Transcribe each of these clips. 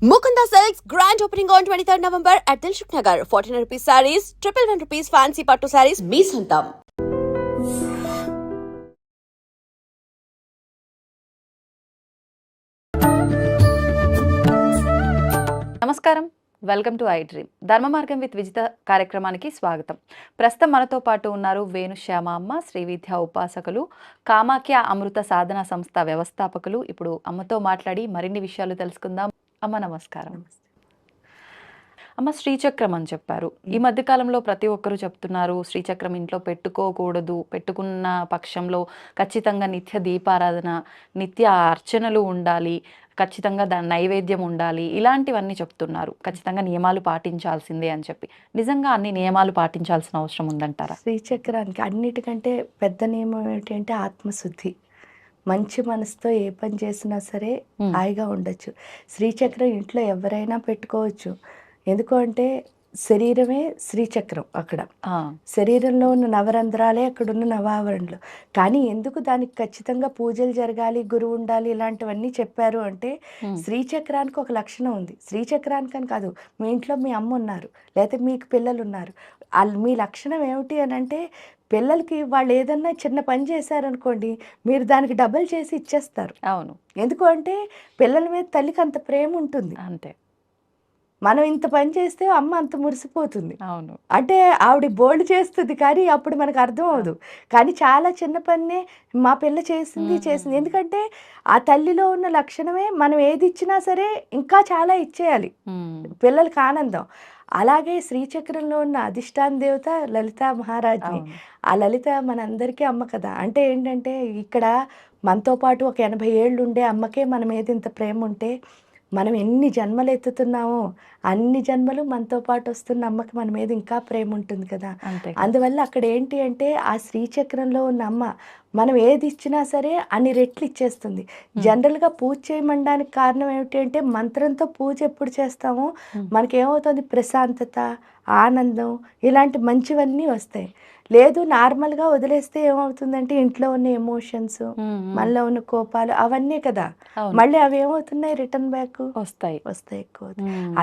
Mukunda Silks grand opening on 23rd November at Dilshuk Nagar. 1400 rupees sarees, 111 rupees fancy pattu sarees, మీ సొంతం. నమస్కారం, welcome to I dream. ధర్మ మార్గం with Vijitha కార్యక్రమానికి స్వాగతం. ప్రస్తుతం మనతో పాటు ఉన్నారు వేణుశ్యామ అమ్మ, శ్రీ విద్యా ఉపాసకులు, కామాఖ్య అమృత సాధన సంస్థ వ్యవస్థాపకులు. ఇప్పుడు అమ్మతో మాట్లాడి మరిన్ని విషయాలు తెలుసుకుందాం. అమ్మ నమస్కారం. అమ్మ, శ్రీచక్రం అని చెప్పారు. ఈ మధ్య కాలంలో ప్రతి ఒక్కరూ చెప్తున్నారు శ్రీచక్రం ఇంట్లో పెట్టుకోకూడదు, పెట్టుకున్న పక్షంలో ఖచ్చితంగా నిత్య దీపారాధన, నిత్య అర్చనలు ఉండాలి, ఖచ్చితంగా దాని నైవేద్యం ఉండాలి, ఇలాంటివన్నీ చెప్తున్నారు. ఖచ్చితంగా నియమాలు పాటించాల్సిందే అని చెప్పి. నిజంగా అన్ని నియమాలు పాటించాల్సిన అవసరం ఉందంటారా? శ్రీచక్రానికి అన్నిటికంటే పెద్ద నియమం ఏంటంటే ఆత్మశుద్ధి. మంచి మనసుతో ఏ పని చేసినా సరే హాయిగా ఉండొచ్చు. శ్రీచక్రం ఇంట్లో ఎవరైనా పెట్టుకోవచ్చు. ఎందుకు అంటే శరీరమే శ్రీచక్రం. అక్కడ శరీరంలో ఉన్న నవరంధ్రాలే అక్కడ ఉన్న నవావరణలు. కానీ ఎందుకు దానికి ఖచ్చితంగా పూజలు జరగాలి, గురువు ఉండాలి, ఇలాంటివన్నీ చెప్పారు అంటే శ్రీచక్రానికి ఒక లక్షణం ఉంది. శ్రీచక్రానికి అని కాదు, మీ ఇంట్లో మీ అమ్మ ఉన్నారు, లేకపోతే మీకు పిల్లలు ఉన్నారు, మీ లక్షణం ఏమిటి అని అంటే పిల్లలకి వాళ్ళు ఏదన్నా చిన్న పని చేశారనుకోండి, మీరు దానికి డబల్ చేసి ఇచ్చేస్తారు. అవును. ఎందుకు అంటే పిల్లల మీద తల్లికి అంత ప్రేమ ఉంటుంది. అంతే. మనం ఇంత పని చేస్తే అమ్మ అంత మురిసిపోతుంది. అవును. అంటే ఆవిడ బోల్డ్ చేస్తుంది, కానీ అప్పుడు మనకు అర్థం అవ్వదు. కానీ చాలా చిన్న పన్నే మా పిల్ల చేసింది. ఎందుకంటే ఆ తల్లిలో ఉన్న లక్షణమే మనం ఏది ఇచ్చినా సరే ఇంకా చాలా ఇచ్చేయాలి పిల్లలకి ఆనందం. అలాగే శ్రీచక్రంలో ఉన్న అధిష్టాన దేవత లలిత మహారాజ్ని. ఆ లలిత మనందరికీ అమ్మ కదా. అంటే ఏంటంటే ఇక్కడ మనతో పాటు ఒక 80 ఏళ్ళు ఉండే అమ్మకే మన మీద ఇంత ప్రేమ ఉంటే, మనం ఎన్ని జన్మలు ఎత్తుతున్నామో అన్ని జన్మలు మనతో పాటు వస్తున్న అమ్మకి మన మీద ఇంకా ప్రేమ ఉంటుంది కదా. అందువల్ల అక్కడ ఏంటి అంటే ఆ శ్రీచక్రంలో ఉన్న అమ్మ మనం ఏది ఇచ్చినా సరే అన్ని రెట్లు ఇచ్చేస్తుంది. జనరల్గా పూజ చేయమనడానికి కారణం ఏమిటి అంటే మంత్రంతో పూజ ఎప్పుడు చేస్తామో మనకేమవుతుంది, ప్రశాంతత, ఆనందం, ఇలాంటి మంచివన్నీ వస్తాయి. లేదు నార్మల్గా వదిలేస్తే ఏమవుతుందంటే ఇంట్లో ఉన్న ఎమోషన్స్, మనలో ఉన్న కోపాలు అవన్నీ కదా, మళ్ళీ అవి ఏమవుతున్నాయి, రిటర్న్ బ్యాక్ వస్తాయి ఎక్కువ.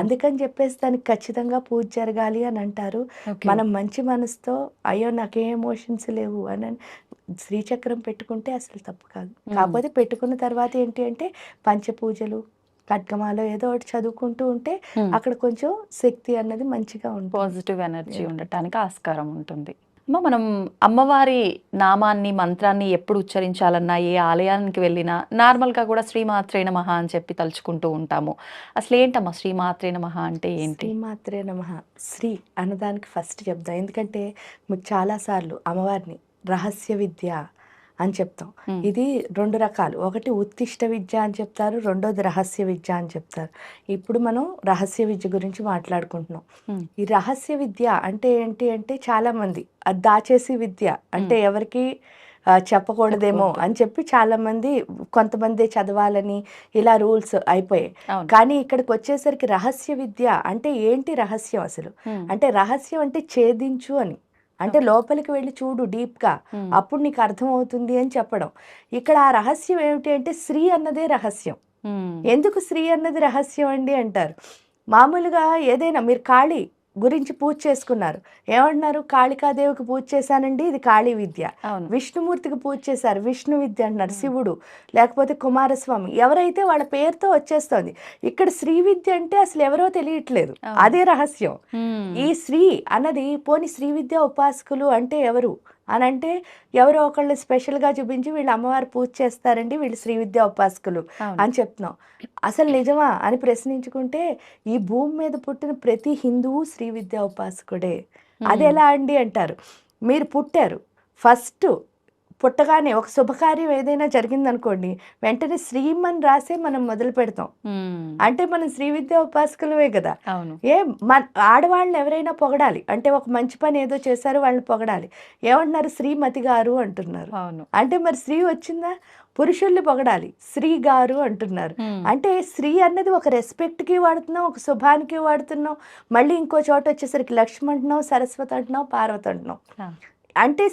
అందుకని చెప్పేసి దానికి ఖచ్చితంగా పూజ జరగాలి అని అంటారు. మనం మంచి మనసుతో అయ్యో నాకేం ఎమోషన్స్ లేవు అని శ్రీచక్రం పెట్టుకుంటే అసలు తప్పు కాదు. కాకపోతే పెట్టుకున్న తర్వాత ఏంటి అంటే పంచపూజలు, ఖడ్గమాలో ఏదో ఒకటి చదువుకుంటూ ఉంటే అక్కడ కొంచెం శక్తి అన్నది మంచిగా ఉంటుంది, పాజిటివ్ ఎనర్జీ ఉండటానికి ఆస్కారం ఉంటుంది. మనం అమ్మవారి నామాన్ని, మంత్రాన్ని ఎప్పుడు ఉచ్చరించాలన్నా, ఏ ఆలయానికి వెళ్ళినా నార్మల్గా కూడా శ్రీమాత్రే నమః అని చెప్పి తలుచుకుంటూ ఉంటాము. అసలు ఏంటమ్మా శ్రీమాత్రే నమః అంటే ఏంటి? శ్రీమాత్రే నమః, శ్రీ అన్నదానికి ఫస్ట్ చెప్దాం. ఎందుకంటే మీకు చాలాసార్లు అమ్మవారిని రహస్య విద్య అని చెప్తాం. ఇది 2 రకాలు. ఒకటి ఉత్తిష్ట విద్య అని చెప్తారు, రెండోది రహస్య విద్య అని చెప్తారు. ఇప్పుడు మనం రహస్య విద్య గురించి మాట్లాడుకుంటున్నాం. ఈ రహస్య విద్య అంటే ఏంటి అంటే చాలామంది అది దాచేసి విద్య అంటే ఎవరికి చెప్పకూడదేమో అని చెప్పి చాలామంది, కొంతమంది చదవాలని ఇలా రూల్స్ అయిపోయాయి. కానీ ఇక్కడికి వచ్చేసరికి రహస్య విద్య అంటే ఏంటి రహస్యం అసలు అంటే, రహస్యం అంటే ఛేదించు అని, అంటే లోపలికి వెళ్ళి చూడు డీప్గా, అప్పుడు నీకు అర్థం అవుతుంది అని చెప్పడం. ఇక్కడ ఆ రహస్యం ఏమిటి అంటే శ్రీ అన్నదే రహస్యం. ఎందుకు శ్రీ అన్నది రహస్యం అండి అంటారు. మామూలుగా ఏదైనా మీరు కాళీ గురించి పూజ చేసుకున్నారు, ఏమంటున్నారు, కాళికాదేవికి పూజ చేశానండి, ఇది కాళీ విద్య. విష్ణుమూర్తికి పూజ చేశారు, విష్ణు విద్య అంటున్నారు. శివుడు లేకపోతే కుమారస్వామి, ఎవరైతే వాళ్ళ పేరుతో వచ్చేస్తుంది. ఇక్కడ శ్రీ విద్య అంటే అసలు ఎవరో తెలియట్లేదు, అదే రహస్యం. ఈ శ్రీ అన్నది పోని శ్రీ విద్య ఉపాసకులు అంటే ఎవరు అని అంటే ఎవరో ఒకళ్ళు స్పెషల్గా చూపించి వీళ్ళు అమ్మవారు పూజ చేస్తారండి, వీళ్ళు శ్రీ విద్యా ఉపాసకులు అని చెప్తున్నాం. అసలు నిజమా అని ప్రశ్నించుకుంటే ఈ భూమి మీద పుట్టిన ప్రతి హిందువు శ్రీ విద్యా ఉపాసకుడే. అది ఎలా అండి అంటారు, మీరు పుట్టారు, ఫస్ట్ పుట్టగానే ఒక శుభకార్యం ఏదైనా జరిగిందనుకోండి, వెంటనే శ్రీమన్ రాసే మనం మొదలు పెడతాం. అంటే మనం శ్రీ విద్యా ఉపాసకులమే కదా. మన ఆడవాళ్ళని ఎవరైనా పొగడాలి అంటే ఒక మంచి పని ఏదో చేశారు వాళ్ళని పొగడాలి, ఏమంటున్నారు, శ్రీమతి గారు అంటున్నారు. అంటే మరి శ్రీ వచ్చిందా, పురుషుల్ని పొగడాలి, శ్రీ గారు అంటున్నారు. అంటే శ్రీ అన్నది ఒక రెస్పెక్ట్కి వాడుతున్నాం, ఒక శుభానికి వాడుతున్నాం. మళ్ళీ ఇంకో చోట వచ్చేసరికి లక్ష్మి అంటున్నాం, సరస్వతి అంటున్నాం, పార్వతి అంటున్నాం. అంటే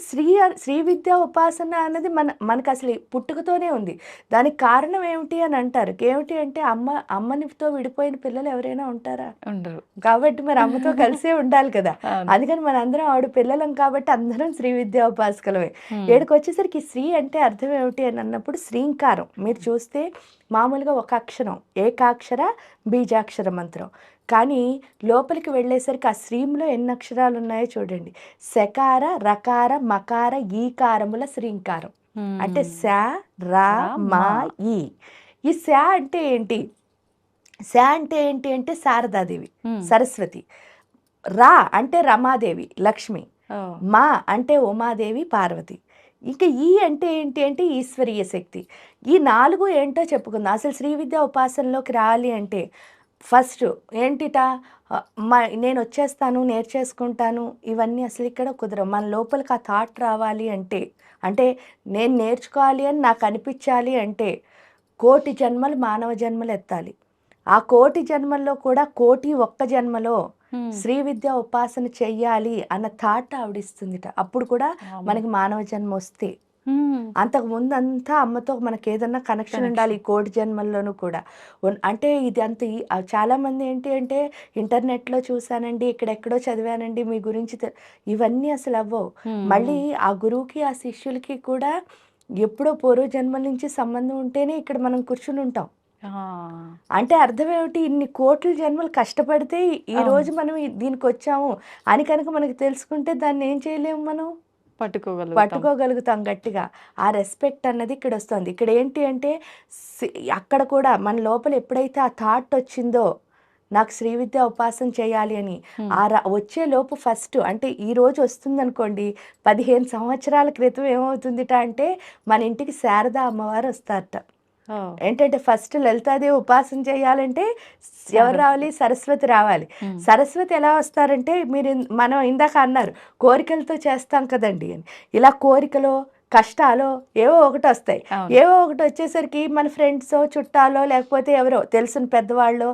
శ్రీ విద్య ఉపాసన అనేది మనకు అసలు పుట్టుకతోనే ఉంది. దానికి కారణం ఏమిటి అని అంటారు. ఏమిటి అంటే అమ్మనితో విడిపోయిన పిల్లలు ఎవరైనా ఉంటారా? ఉండరు. కాబట్టి మరి అమ్మతో కలిసే ఉండాలి కదా. అవును. అందుకని మనందరం ఆవిడ పిల్లలం కాబట్టి అందరం శ్రీ విద్యా ఉపాసకులమే. ఏడుకు వచ్చేసరికి శ్రీ అంటే అర్థం ఏమిటి అని అన్నప్పుడు శ్రీంకారం. మీరు చూస్తే మామూలుగా ఒక అక్షరం ఏకాక్షర బీజాక్షర మంత్రం. కానీ లోపలికి వెళ్ళేసరికి ఆ శ్రీంలో ఎన్ని అక్షరాలు ఉన్నాయో చూడండి. శకార రకార మకార ఈకారముల శ్రీంకారం. అంటే శ రా మా ఈ. ఈ శ అంటే ఏంటి? శ అంటే ఏంటి అంటే శారదాదేవి, సరస్వతి. రా అంటే రమాదేవి, లక్ష్మి. మా అంటే ఉమాదేవి, పార్వతి. ఇంకా ఈ అంటే ఏంటి అంటే ఈశ్వరీయ శక్తి. ఈ 4 ఏంటో చెప్పుకుందాం. అసలు శ్రీ విద్యా ఉపాసనలోకి రావాలి అంటే ఫస్ట్ ఏంటిట, నేను వచ్చేస్తాను, నేర్చేసుకుంటాను, ఇవన్నీ అసలు ఇక్కడ కుదరవు. మన లోపలికి ఆ థాట్ రావాలి అంటే నేను నేర్చుకోవాలి అని నాకు అనిపించాలి అంటే 1,000,000 జన్మలు మానవ జన్మలు ఎత్తాలి. ఆ 1,000,000 జన్మల్లో కూడా 1,000,001 జన్మలో శ్రీ విద్య ఉపాసన చెయ్యాలి అన్న థాట్ ఆవిడిస్తుందిట. అప్పుడు కూడా మనకి మానవ జన్మ వస్తే. అంతకు ముందు అంతా అమ్మతో మనకి ఏదన్నా కనెక్షన్ ఉండాలి. ఈ 1,000,000 జన్మల్లోనూ కూడా అంటే ఇది అంత చాలా మంది ఏంటి అంటే ఇంటర్నెట్లో చూసానండి, ఇక్కడెక్కడో చదివానండి మీ గురించి, ఇవన్నీ అసలు అవ్వవు. మళ్ళీ ఆ గురువుకి ఆ శిష్యులకి కూడా ఎప్పుడో పూర్వ జన్మల నుంచి సంబంధం ఉంటేనే ఇక్కడ మనం కూర్చుని ఉంటాం. అంటే అర్థం ఏమిటి, ఇన్ని 1,000,000 జన్మలు కష్టపడితే ఈ రోజు మనం దీనికి వచ్చాము అని కనుక మనకి తెలుసుకుంటే దాన్ని ఏం చేయలేము, మనం పట్టుకోగలుగుతాం గట్టిగా. ఆ రెస్పెక్ట్ అన్నది ఇక్కడ వస్తుంది. ఇక్కడ ఏంటి అంటే అక్కడ కూడా మన లోపల ఎప్పుడైతే ఆ థాట్ వచ్చిందో నాకు శ్రీ విద్య ఉపాసన చేయాలి అని, వచ్చే లోపు ఫస్ట్ అంటే ఈ రోజు వస్తుంది అనుకోండి, 15 సంవత్సరాల క్రితం ఏమవుతుందిట అంటే మన ఇంటికి శారదా అమ్మవారు వస్తారట. ఏంటంటే ఫస్ట్ లలితాదేవి ఉపాసన చేయాలంటే ఎవరు రావాలి? సరస్వతి రావాలి. సరస్వతి ఎలా వస్తారంటే మనం ఇందాక అన్నారు కోరికలతో చేస్తాం కదండి అని. ఇలా కోరికలో కష్టాలు ఏవో ఒకటి వస్తాయి. ఏవో ఒకటి వచ్చేసరికి మన ఫ్రెండ్స్ చుట్టాలో లేకపోతే ఎవరో తెలిసిన పెద్దవాళ్ళు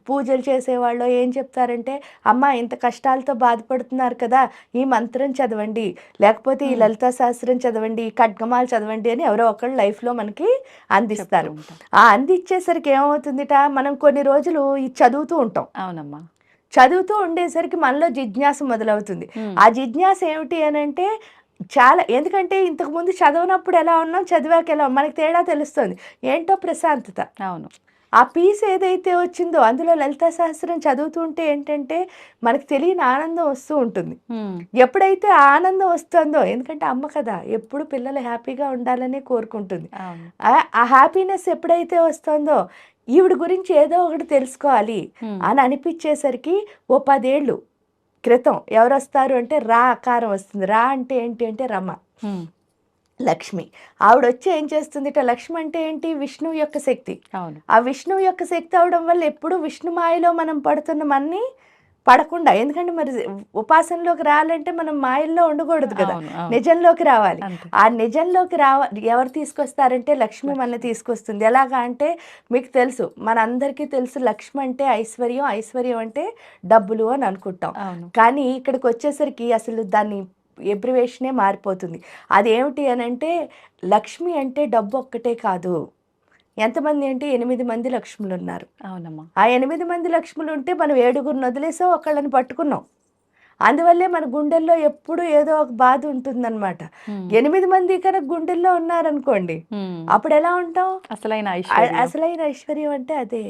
పూజలు చేసేవాళ్ళు ఏం చెప్తారంటే, అమ్మ ఇంత కష్టాలతో బాధపడుతున్నారు కదా, ఈ మంత్రం చదవండి, లేకపోతే ఈ లలితా శాస్త్రం చదవండి, ఈ ఖడ్గమాలు చదవండి అని ఎవరో ఒకళ్ళు లైఫ్లో మనకి అందిస్తారు. ఆ అందించేసరికి ఏమవుతుందిట, మనం కొన్ని రోజులు ఇది చదువుతూ ఉంటాం. అవునమ్మా. చదువుతూ ఉండేసరికి మనలో జిజ్ఞాస మొదలవుతుంది. ఆ జిజ్ఞాస ఏమిటి అని అంటే చాలా, ఎందుకంటే ఇంతకుముందు చదవనప్పుడు ఎలా ఉన్నాం, చదివాక ఎలా మనకి తేడా తెలుస్తుంది. ఏంటో ప్రశాంతత. అవును. ఆ పీస్ ఏదైతే వచ్చిందో అందులో లలితా శాస్త్రం చదువుతుంటే ఏంటంటే మనకు తెలియని ఆనందం వస్తూ ఉంటుంది. ఎప్పుడైతే ఆనందం వస్తుందో, ఎందుకంటే అమ్మ కదా ఎప్పుడు పిల్లలు హ్యాపీగా ఉండాలని కోరుకుంటుంది. ఆ హ్యాపీనెస్ ఎప్పుడైతే వస్తుందో ఈవిడ గురించి ఏదో ఒకటి తెలుసుకోవాలి అని అనిపించేసరికి ఓ 10 ఏళ్ళు క్రితం ఎవరు వస్తారు అంటే రా ఆకారం వస్తుంది. రా అంటే ఏంటి అంటే రమ, లక్ష్మి. ఆవిడ వచ్చి ఏం చేస్తుంది, లక్ష్మి అంటే ఏంటి, విష్ణువు యొక్క శక్తి. ఆ విష్ణువు యొక్క శక్తి అవడం వల్ల ఎప్పుడు విష్ణు మాయలో మనం పడుతున్నమన్నీ పడకుండా, ఎందుకంటే మరి ఉపాసనలోకి రావాలంటే మనం మాయల్లో ఉండకూడదు కదా, నిజంలోకి రావాలి. ఆ నిజంలోకి ఎవరు తీసుకొస్తారంటే లక్ష్మి మన తీసుకొస్తుంది. ఎలాగా అంటే మీకు తెలుసు, మనందరికీ తెలుసు లక్ష్మి అంటే ఐశ్వర్యం, ఐశ్వర్యం అంటే డబ్బులు అని అనుకుంటాం. కానీ ఇక్కడికి వచ్చేసరికి అసలు దాన్ని ఎబ్రివేషనే మారిపోతుంది. అదేమిటి అని అంటే లక్ష్మి అంటే డబ్బు ఒక్కటే కాదు. ఎంతమంది అంటే 8 మంది లక్ష్ములు ఉన్నారు. అవునమ్మా. ఆ 8 మంది లక్ష్ములు ఉంటే మనం 7గురిని వదిలేసాం, ఒకళ్ళని పట్టుకున్నాం. అందువల్లే మన గుండెల్లో ఎప్పుడు ఏదో ఒక బాధ ఉంటుందన్నమాట. 8 మంది కనుక గుండెల్లో ఉన్నారనుకోండి, అప్పుడు ఎలా ఉంటాం? అసలైన ఐశ్వర్యం అంటే అదే.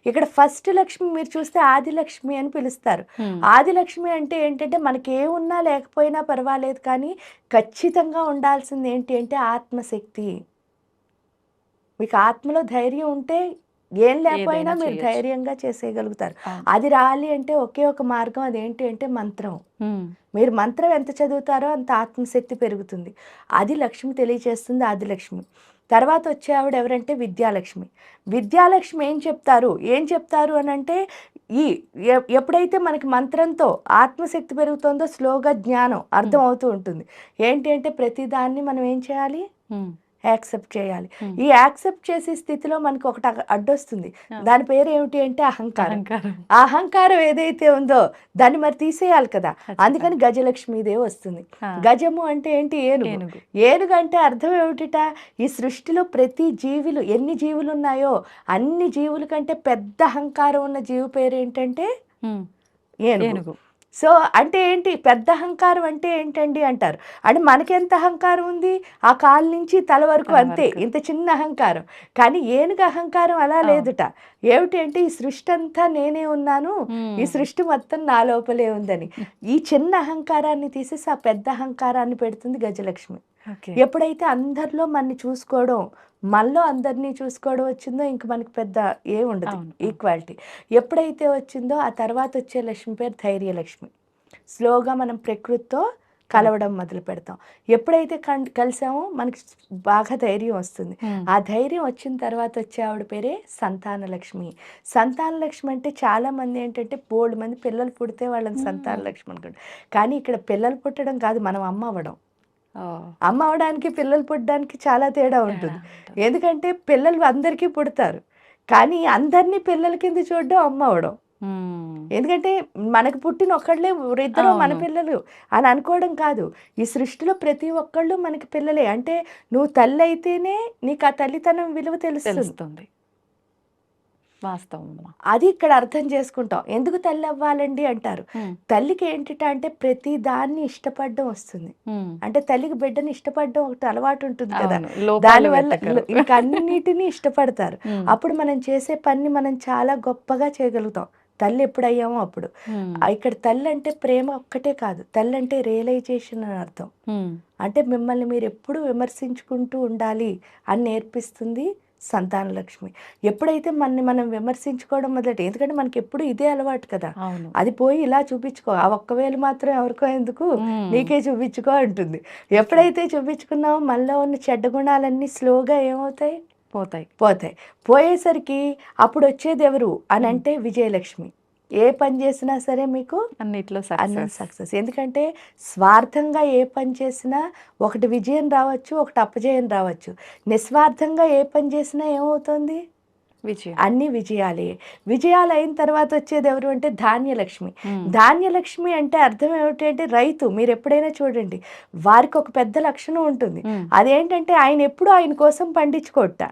ఇక్కడ ఫస్ట్ లక్ష్మి మీరు చూస్తే ఆదిలక్ష్మి అని పిలుస్తారు. ఆదిలక్ష్మి అంటే ఏంటంటే మనకి ఏమున్నా లేకపోయినా పర్వాలేదు, కానీ ఖచ్చితంగా ఉండాల్సింది ఏంటి అంటే ఆత్మశక్తి. మీకు ఆత్మలో ధైర్యం ఉంటే ఏం లేకపోయినా మీరు ధైర్యంగా చేసేయగలుగుతారు. అది రావాలి అంటే ఒకే ఒక మార్గం, అదేంటి అంటే మంత్రం. మీరు మంత్రం ఎంత చదువుతారో అంత ఆత్మశక్తి పెరుగుతుంది. అది లక్ష్మి తెలియచేస్తుంది, ఆదిలక్ష్మి. తర్వాత వచ్చే ఆవిడ ఎవరంటే విద్యాలక్ష్మి. విద్యాలక్ష్మి ఏం చెప్తారు అని అంటే ఎప్పుడైతే మనకి మంత్రంతో ఆత్మశక్తి పెరుగుతుందో స్లోగా జ్ఞానం అర్థం అవుతూ ఉంటుంది. ఏంటి అంటే ప్రతిదాన్ని మనం ఏం చేయాలి, యాక్సెప్ట్ చేయాలి. ఈ యాక్సెప్ట్ చేసే స్థితిలో మనకు ఒకటి అడ్డొస్తుంది. దాని పేరు ఏమిటి అంటే అహంకారం. ఆ అహంకారం ఏదైతే ఉందో దాన్ని మరి తీసేయాలి కదా. అందుకని గజలక్ష్మీదేవి వస్తుంది. గజము అంటే ఏంటి? ఏనుగు. ఏనుగు అంటే అర్థం ఏమిటిట? ఈ సృష్టిలో ప్రతి జీవులు ఎన్ని జీవులు ఉన్నాయో అన్ని జీవుల కంటే పెద్ద అహంకారం ఉన్న జీవి పేరు ఏంటంటే ఏనుగు. సో అంటే ఏంటి? పెద్ద అహంకారం అంటే ఏంటండి అంటారు. అంటే మనకెంత అహంకారం ఉంది? ఆ కాలు నుంచి తల వరకు అంతే, ఇంత చిన్న అహంకారం. కానీ ఏనుగు అహంకారం అలా లేదుట. ఏమిటి అంటే ఈ సృష్టి అంతా నేనే ఉన్నాను, ఈ సృష్టి మొత్తం నా లోపలే ఉందని. ఈ చిన్న అహంకారాన్ని తీసేసి ఆ పెద్ద అహంకారాన్ని పెడుతుంది గజలక్ష్మి. ఎప్పుడైతే అందరిలో మనని చూసుకోవడం, మనలో అందరినీ చూసుకోవడం వచ్చిందో ఇంక మనకి పెద్ద ఉండదు, ఈక్వాలిటీ ఎప్పుడైతే వచ్చిందో ఆ తర్వాత వచ్చే లక్ష్మి పేరు ధైర్యలక్ష్మి. స్లోగా మనం ప్రకృతితో కలవడం మొదలు పెడతాం. ఎప్పుడైతే కలిసామో మనకి బాగా ధైర్యం వస్తుంది. ఆ ధైర్యం వచ్చిన తర్వాత వచ్చే ఆవిడ పేరే సంతానలక్ష్మి. సంతానలక్ష్మి అంటే చాలా మంది ఏంటంటే బోల్డ్ మంది పిల్లలు పుడితే వాళ్ళని సంతానలక్ష్మి అనుకుంటారు. కానీ ఇక్కడ పిల్లలు పుట్టడం కాదు, మనం అమ్మ అవ్వడం. అమ్మ అవడానికి పిల్లలు పుట్టడానికి చాలా తేడా ఉంటుంది. ఎందుకంటే పిల్లలు అందరికీ పుడతారు, కానీ అందరినీ పిల్లల కింద చూడడం అమ్మ అవడం. ఎందుకంటే మనకు పుట్టిన ఒక్కళ్ళే ఇద్దరు మన పిల్లలు అని అనుకోవడం కాదు. ఈ సృష్టిలో ప్రతి ఒక్కళ్ళు మనకి పిల్లలే. అంటే నువ్వు తల్లి అయితేనే నీకు ఆ తల్లితనం విలువ తెలుస్తుంది. వాస్తవం. అది ఇక్కడ అర్థం చేసుకుంటాం. ఎందుకు తల్లి అవ్వాలండి అంటారు. తల్లికి ఏంటిట అంటే ప్రతి దాన్ని ఇష్టపడడం వస్తుంది. అంటే తల్లికి బిడ్డని ఇష్టపడడం ఒకటి అలవాటు ఉంటుంది కదా, దానివల్ల ఇంకా అన్నిటినీ ఇష్టపడతారు. అప్పుడు మనం చేసే పని మనం చాలా గొప్పగా చేయగలుగుతాం. తల్లి ఎప్పుడయ్యామో అప్పుడు. ఇక్కడ తల్లి అంటే ప్రేమ ఒక్కటే కాదు, తల్లి అంటే రియలైజేషన్ అని అర్థం. అంటే మిమ్మల్ని మీరు ఎప్పుడు విమర్శించుకుంటూ ఉండాలి అని నేర్పిస్తుంది సంతానలక్ష్మి. ఎప్పుడైతే మనం విమర్శించుకోవడం మొదలెట్టి, ఎందుకంటే మనకి ఎప్పుడు ఇదే అలవాటు కదా, అది పోయి ఇలా చూపించుకో, ఆ ఒక్కవేళ మాత్రం ఎవరికో ఎందుకు, నీకే చూపించుకో అంటుంది. ఎప్పుడైతే చూపించుకున్నామో మనలో ఉన్న చెడ్డ గుణాలన్నీ స్లోగా ఏమవుతాయి? పోతాయి. పోయేసరికి అప్పుడు వచ్చేది ఎవరు అని అంటే విజయలక్ష్మి. ఏ పని చేసినా సరే మీకు అన్నిట్లో సక్సెస్. ఎందుకంటే స్వార్థంగా ఏ పని చేసినా ఒకటి విజయం రావచ్చు, ఒకటి అపజయం రావచ్చు. నిస్వార్థంగా ఏ పని చేసినా ఏమవుతుంది? అన్ని విజయాలే. విజయాలు అయిన తర్వాత వచ్చేది ఎవరు అంటే ధాన్యలక్ష్మి. ధాన్యలక్ష్మి అంటే అర్థం ఏమిటి అంటే రైతు. మీరు ఎప్పుడైనా చూడండి, వారికి ఒక పెద్ద లక్షణం ఉంటుంది. అదేంటంటే ఆయన ఎప్పుడు ఆయన కోసం పండించుకోట,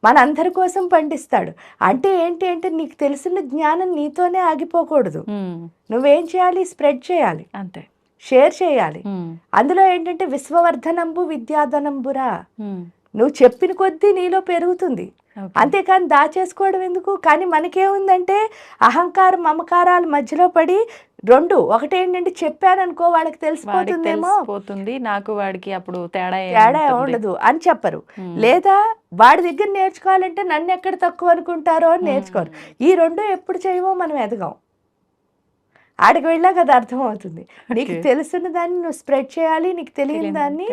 మనందరి కోసం పండిస్తాడు. అంటే ఏంటి అంటే నీకు తెలిసిన జ్ఞానం నీతోనే ఆగిపోకూడదు. నువ్వేం చేయాలి? స్ప్రెడ్ చేయాలి, అంతే, షేర్ చేయాలి. అందులో ఏంటంటే విశ్వవర్ధనంబు విద్యాధనంబురా, నువ్వు చెప్పిన కొద్దీ నీలో పెరుగుతుంది. అంతేకాని దాచేసుకోవడం ఎందుకు? కానీ మనకేముందంటే అహంకారం మమకారాల మధ్యలో పడి రెండు, ఒకటేంటంటే చెప్పాననుకో వాళ్ళకి తెలిసిపోతుందేమో, నాకు వాడికి అప్పుడు తేడా ఉండదు అని చెప్పరు. లేదా వాడి దగ్గర నేర్చుకోవాలంటే నన్ను ఎక్కడ తక్కువ అనుకుంటారో అని నేర్చుకోరు. ఈ రెండు ఎప్పుడు చేయమో మనం ఎదగం. ఆడికి వెళ్ళాక అది అర్థమవుతుంది. నీకు తెలుసున్న దాన్ని నువ్వు స్ప్రెడ్ చేయాలి, నీకు తెలియని దాన్ని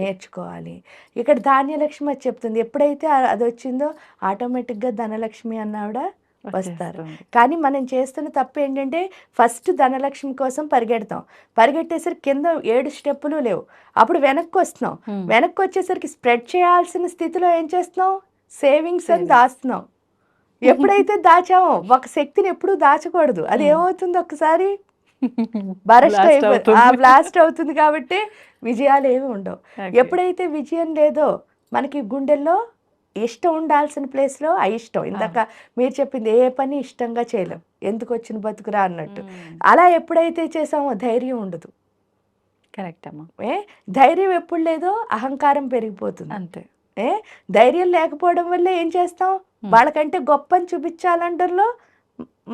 నేర్చుకోవాలి. ఇక్కడ ధాన్యలక్ష్మి అది చెప్తుంది. ఎప్పుడైతే అది వచ్చిందో ఆటోమేటిక్గా ధనలక్ష్మి అన్నావిడ వస్తారు. కానీ మనం చేస్తున్న తప్పు ఏంటంటే ఫస్ట్ ధనలక్ష్మి కోసం పరిగెట్టేసరికి కింద 7 స్టెప్పులు లేవు. అప్పుడు వెనక్కి వస్తున్నాం. వెనక్కి వచ్చేసరికి స్ప్రెడ్ చేయాల్సిన స్థితిలో ఏం చేస్తున్నాం? సేవింగ్స్ అని దాస్తున్నాం. ఎప్పుడైతే దాచామో, ఒక శక్తిని ఎప్పుడు దాచకూడదు. అది ఏమవుతుంది? ఒక్కసారి బ్లాస్ట్ అవుతుంది. కాబట్టి విజయాలు ఏమి ఉండవు. ఎప్పుడైతే విజయం లేదో మనకి గుండెల్లో ఇష్టం ఉండాల్సిన ప్లేస్లో అయిష్టం. ఇందాక మీరు చెప్పింది, ఏ పని ఇష్టంగా చేయలేం, ఎందుకు వచ్చిన బతుకురా అన్నట్టు. అలా ఎప్పుడైతే చేసామో ధైర్యం ఉండదు. కరెక్ట్ అమ్మా. ధైర్యం ఎప్పుడు లేదో అహంకారం పెరిగిపోతుంది. అంతే. ధైర్యం లేకపోవడం వల్ల ఏం చేస్తాం? వాళ్ళకంటే గొప్పని చూపించాలంటలో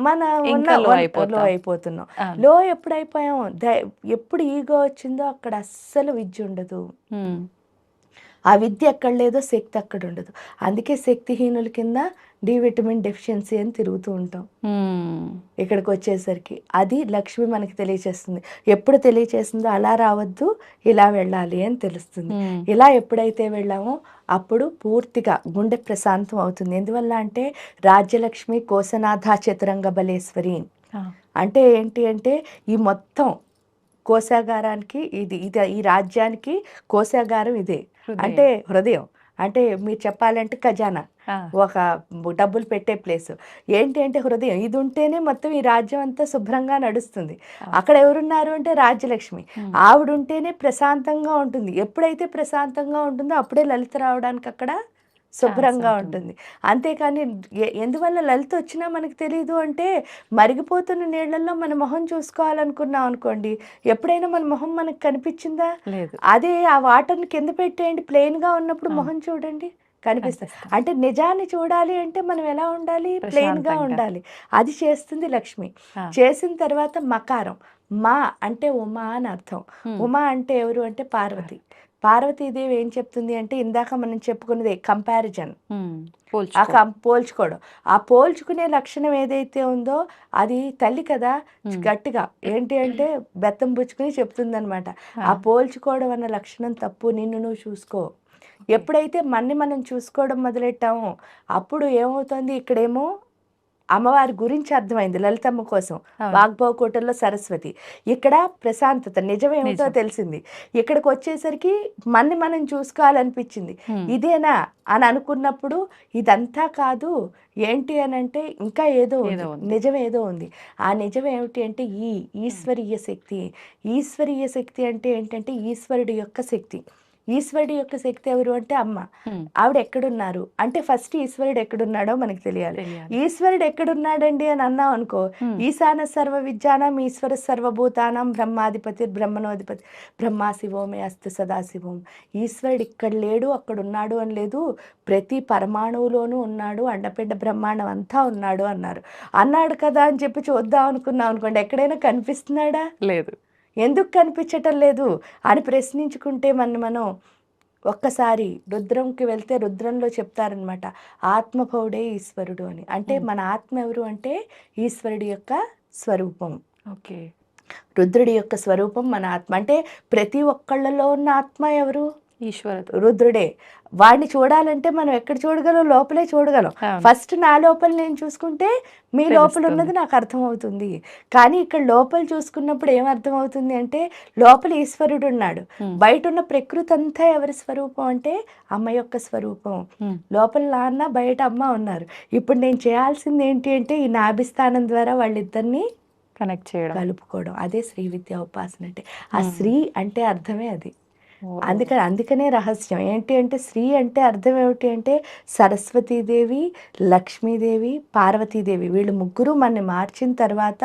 మన లో అయిపోతున్నాం. లో ఎప్పుడైపోయాం? ఎప్పుడు ఈగో వచ్చిందో అక్కడ అస్సలు విద్య ఉండదు. ఆ విద్య ఎక్కడ లేదో శక్తి అక్కడ ఉండదు. అందుకే శక్తిహీనుల కింద డి విటమిన్ డెఫిషియన్సీ అని తిరుగుతూ ఉంటాం. ఇక్కడికి వచ్చేసరికి అది లక్ష్మి మనకి తెలియచేస్తుంది. ఎప్పుడు తెలియచేస్తుందో అలా రావద్దు, ఇలా వెళ్ళాలి అని తెలుస్తుంది. ఇలా ఎప్పుడైతే వెళ్ళామో అప్పుడు పూర్తిగా గుండె ప్రశాంతం అవుతుంది. ఎందువల్ల అంటే రాజ్యలక్ష్మి కోసనాథ చతురంగ బలేశ్వరి అంటే ఏంటి అంటే ఈ మొత్తం కోశాగారానికి ఇది ఇది ఈ రాజ్యానికి కోశాగారం ఇదే, హృదయం. అంటే హృదయం. అంటే మీరు చెప్పాలంటే ఖజానా, ఆ, ఒక డబ్బులు పెట్టే ప్లేస్. ఏంటి అంటే హృదయం. ఇది ఉంటేనే మొత్తం ఈ రాజ్యం అంతా శుభ్రంగా నడుస్తుంది. అక్కడ ఎవరున్నారు అంటే రాజ్యలక్ష్మి. ఆవిడ ఉంటేనే ప్రశాంతంగా ఉంటుంది. ఎప్పుడైతే ప్రశాంతంగా ఉంటుందో అప్పుడే లలిత రావడానికి అక్కడ శుభ్రంగా ఉంటుంది. అంతేకాని ఎందువల్ల లలిత వచ్చినా మనకు తెలియదు అంటే, మరిగిపోతున్న నీళ్ళల్లో మన మొహం చూసుకోవాలనుకున్నాం అనుకోండి, ఎప్పుడైనా మన మొహం మనకు కనిపించిందా? లేదు. అదే ఆ వాటర్ని కింద పెట్టేయండి, ప్లెయిన్గా ఉన్నప్పుడు మొహం చూడండి, కనిపిస్తుంది. అంటే నిజాన్ని చూడాలి అంటే మనం ఎలా ఉండాలి? ప్లెయిన్గా ఉండాలి. అది చేస్తుంది లక్ష్మి. చేసిన తర్వాత మకారం. మా అంటే ఉమా అని అర్థం. ఉమా అంటే ఎవరు అంటే పార్వతి. పార్వతీదేవి ఏం చెప్తుంది అంటే, ఇందాక మనం చెప్పుకున్నదే కంపారిజన్, పోల్చుకోవడం. ఆ పోల్చుకునే లక్షణం ఏదైతే ఉందో అది తల్లి కదా, గట్టిగా ఏంటి అంటే బెత్తం పుచ్చుకుని చెప్తుంది అనమాట. ఆ పోల్చుకోవడం అన్న లక్షణం తప్పు, నిన్ను నువ్వు చూసుకో. ఎప్పుడైతే మనం చూసుకోవడం మొదలెట్టామో అప్పుడు ఏమవుతుంది, ఇక్కడేమో అమ్మవారి గురించి అర్థమైంది లలితమ్మ కోసం. వాగ్భవకోటల్లో సరస్వతి, ఇక్కడ ప్రశాంతత, నిజమేమిటో తెలిసింది. ఇక్కడికి వచ్చేసరికి మనం చూసుకోవాలనిపించింది. ఇదేనా అని అనుకున్నప్పుడు ఇదంతా కాదు, ఏంటి అని అంటే ఇంకా ఏదో నిజం ఏదో ఉంది. ఆ నిజం ఏమిటి అంటే ఈ ఈశ్వరీయ శక్తి. ఈశ్వరీయ శక్తి అంటే ఏంటంటే ఈశ్వరుడి యొక్క శక్తి. ఈశ్వరుడి యొక్క శక్తి ఎవరు అంటే అమ్మ. ఆవిడ ఎక్కడున్నారు అంటే ఫస్ట్ ఈశ్వరుడు ఎక్కడున్నాడో మనకు తెలియాలి. ఈశ్వరుడు ఎక్కడున్నాడండి అని అన్నాం అనుకో, ఈశాన సర్వ విద్యానం ఈశ్వర సర్వభూతానం బ్రహ్మాధిపతి బ్రహ్మణోధిపతి బ్రహ్మా శివోమే అస్తు సదాశివం. ఈశ్వరుడు ఇక్కడ లేడు అక్కడ ఉన్నాడు అని లేదు, ప్రతి పరమాణువులోనూ ఉన్నాడు, అండపిండ బ్రహ్మాండం అంతా ఉన్నాడు అన్నాడు కదా అని చెప్పి చూద్దాం అనుకున్నాం అనుకోండి, ఎక్కడైనా కనిపిస్తున్నాడా? లేదు. ఎందుకు కనిపించటం లేదు అని ప్రశ్నించుకుంటే మనం ఒక్కసారి రుద్రంకి వెళ్తే రుద్రంలో చెప్తారనమాట, ఆత్మభౌడే ఈశ్వరుడు అని. అంటే మన ఆత్మ ఎవరు అంటే ఈశ్వరుడి యొక్క స్వరూపం. ఓకే, రుద్రుడి యొక్క స్వరూపం మన ఆత్మ. అంటే ప్రతి ఒక్కళ్ళలో ఉన్న ఆత్మ ఎవరు? ఈశ్వరుడు, రుద్రుడే. వాడిని చూడాలంటే మనం ఎక్కడ చూడగలం? లోపలే చూడగలం. ఫస్ట్ నా లోపల నేను చూసుకుంటే మీ లోపల ఉన్నది నాకు అర్థమవుతుంది. కానీ ఇక్కడ లోపల చూసుకున్నప్పుడు ఏం అర్థమవుతుంది అంటే, లోపల ఈశ్వరుడు ఉన్నాడు, బయట ఉన్న ప్రకృతి అంతా ఎవరి స్వరూపం అంటే అమ్మ యొక్క స్వరూపం. లోపల నాన్న బయట అమ్మ ఉన్నారు. ఇప్పుడు నేను చేయాల్సింది ఏంటి అంటే ఈ నాభిస్థానం ద్వారా వాళ్ళిద్దరిని కనెక్ట్ చేయడం, కలుపుకోవడం. అదే శ్రీ విద్యా ఉపాసన అంటే. ఆ శ్రీ అంటే అర్థమే అది. అందుకనే రహస్యం ఏంటి అంటే, శ్రీ అంటే అర్థం ఏమిటి అంటే సరస్వతీదేవి, లక్ష్మీదేవి, పార్వతీదేవి, వీళ్ళు ముగ్గురు మనని మార్చిన తర్వాత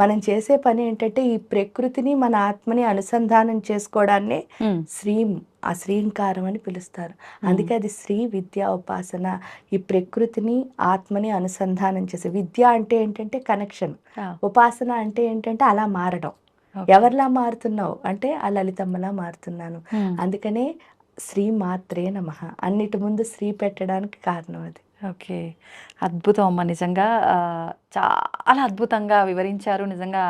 మనం చేసే పని ఏంటంటే ఈ ప్రకృతిని మన ఆత్మని అనుసంధానం చేసుకోవడాన్ని ఆ శ్రీంకారం అని పిలుస్తారు. అందుకే అది శ్రీ విద్యా ఉపాసన. ఈ ప్రకృతిని ఆత్మని అనుసంధానం చేసే విద్య అంటే ఏంటంటే కనెక్షన్, ఉపాసన అంటే ఏంటంటే అలా మారడం. ఎవరిలా మారుతున్నావు అంటే ఆ లలితమ్మలా మారుతున్నాను. అందుకనే శ్రీ మాత్రే నమః, అన్నిటి ముందు శ్రీ పెట్టడానికి కారణం అది. ఓకే, అద్భుతం అమ్మ. నిజంగా చాలా అద్భుతంగా వివరించారు. నిజంగా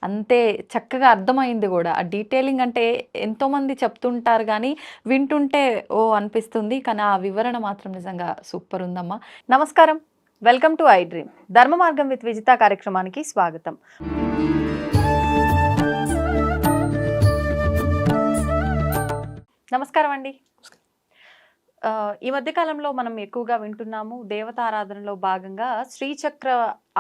అంతే చక్కగా అర్థమైంది కూడా. ఆ డీటెయిలింగ్ అంటే ఎంతోమంది చెప్తుంటారు కానీ వింటుంటే ఓ అనిపిస్తుంది, కానీ ఆ వివరణ మాత్రం నిజంగా సూపర్ ఉందమ్మా. నమస్కారం, వెల్కమ్ టు ఐ డ్రీమ్. ధర్మ మార్గం విత్ విజిత కార్యక్రమానికి స్వాగతం. నమస్కారం అండి. ఈ మధ్య కాలంలో మనం ఎక్కువగా వింటున్నాము, దేవతారాధనలో భాగంగా శ్రీచక్ర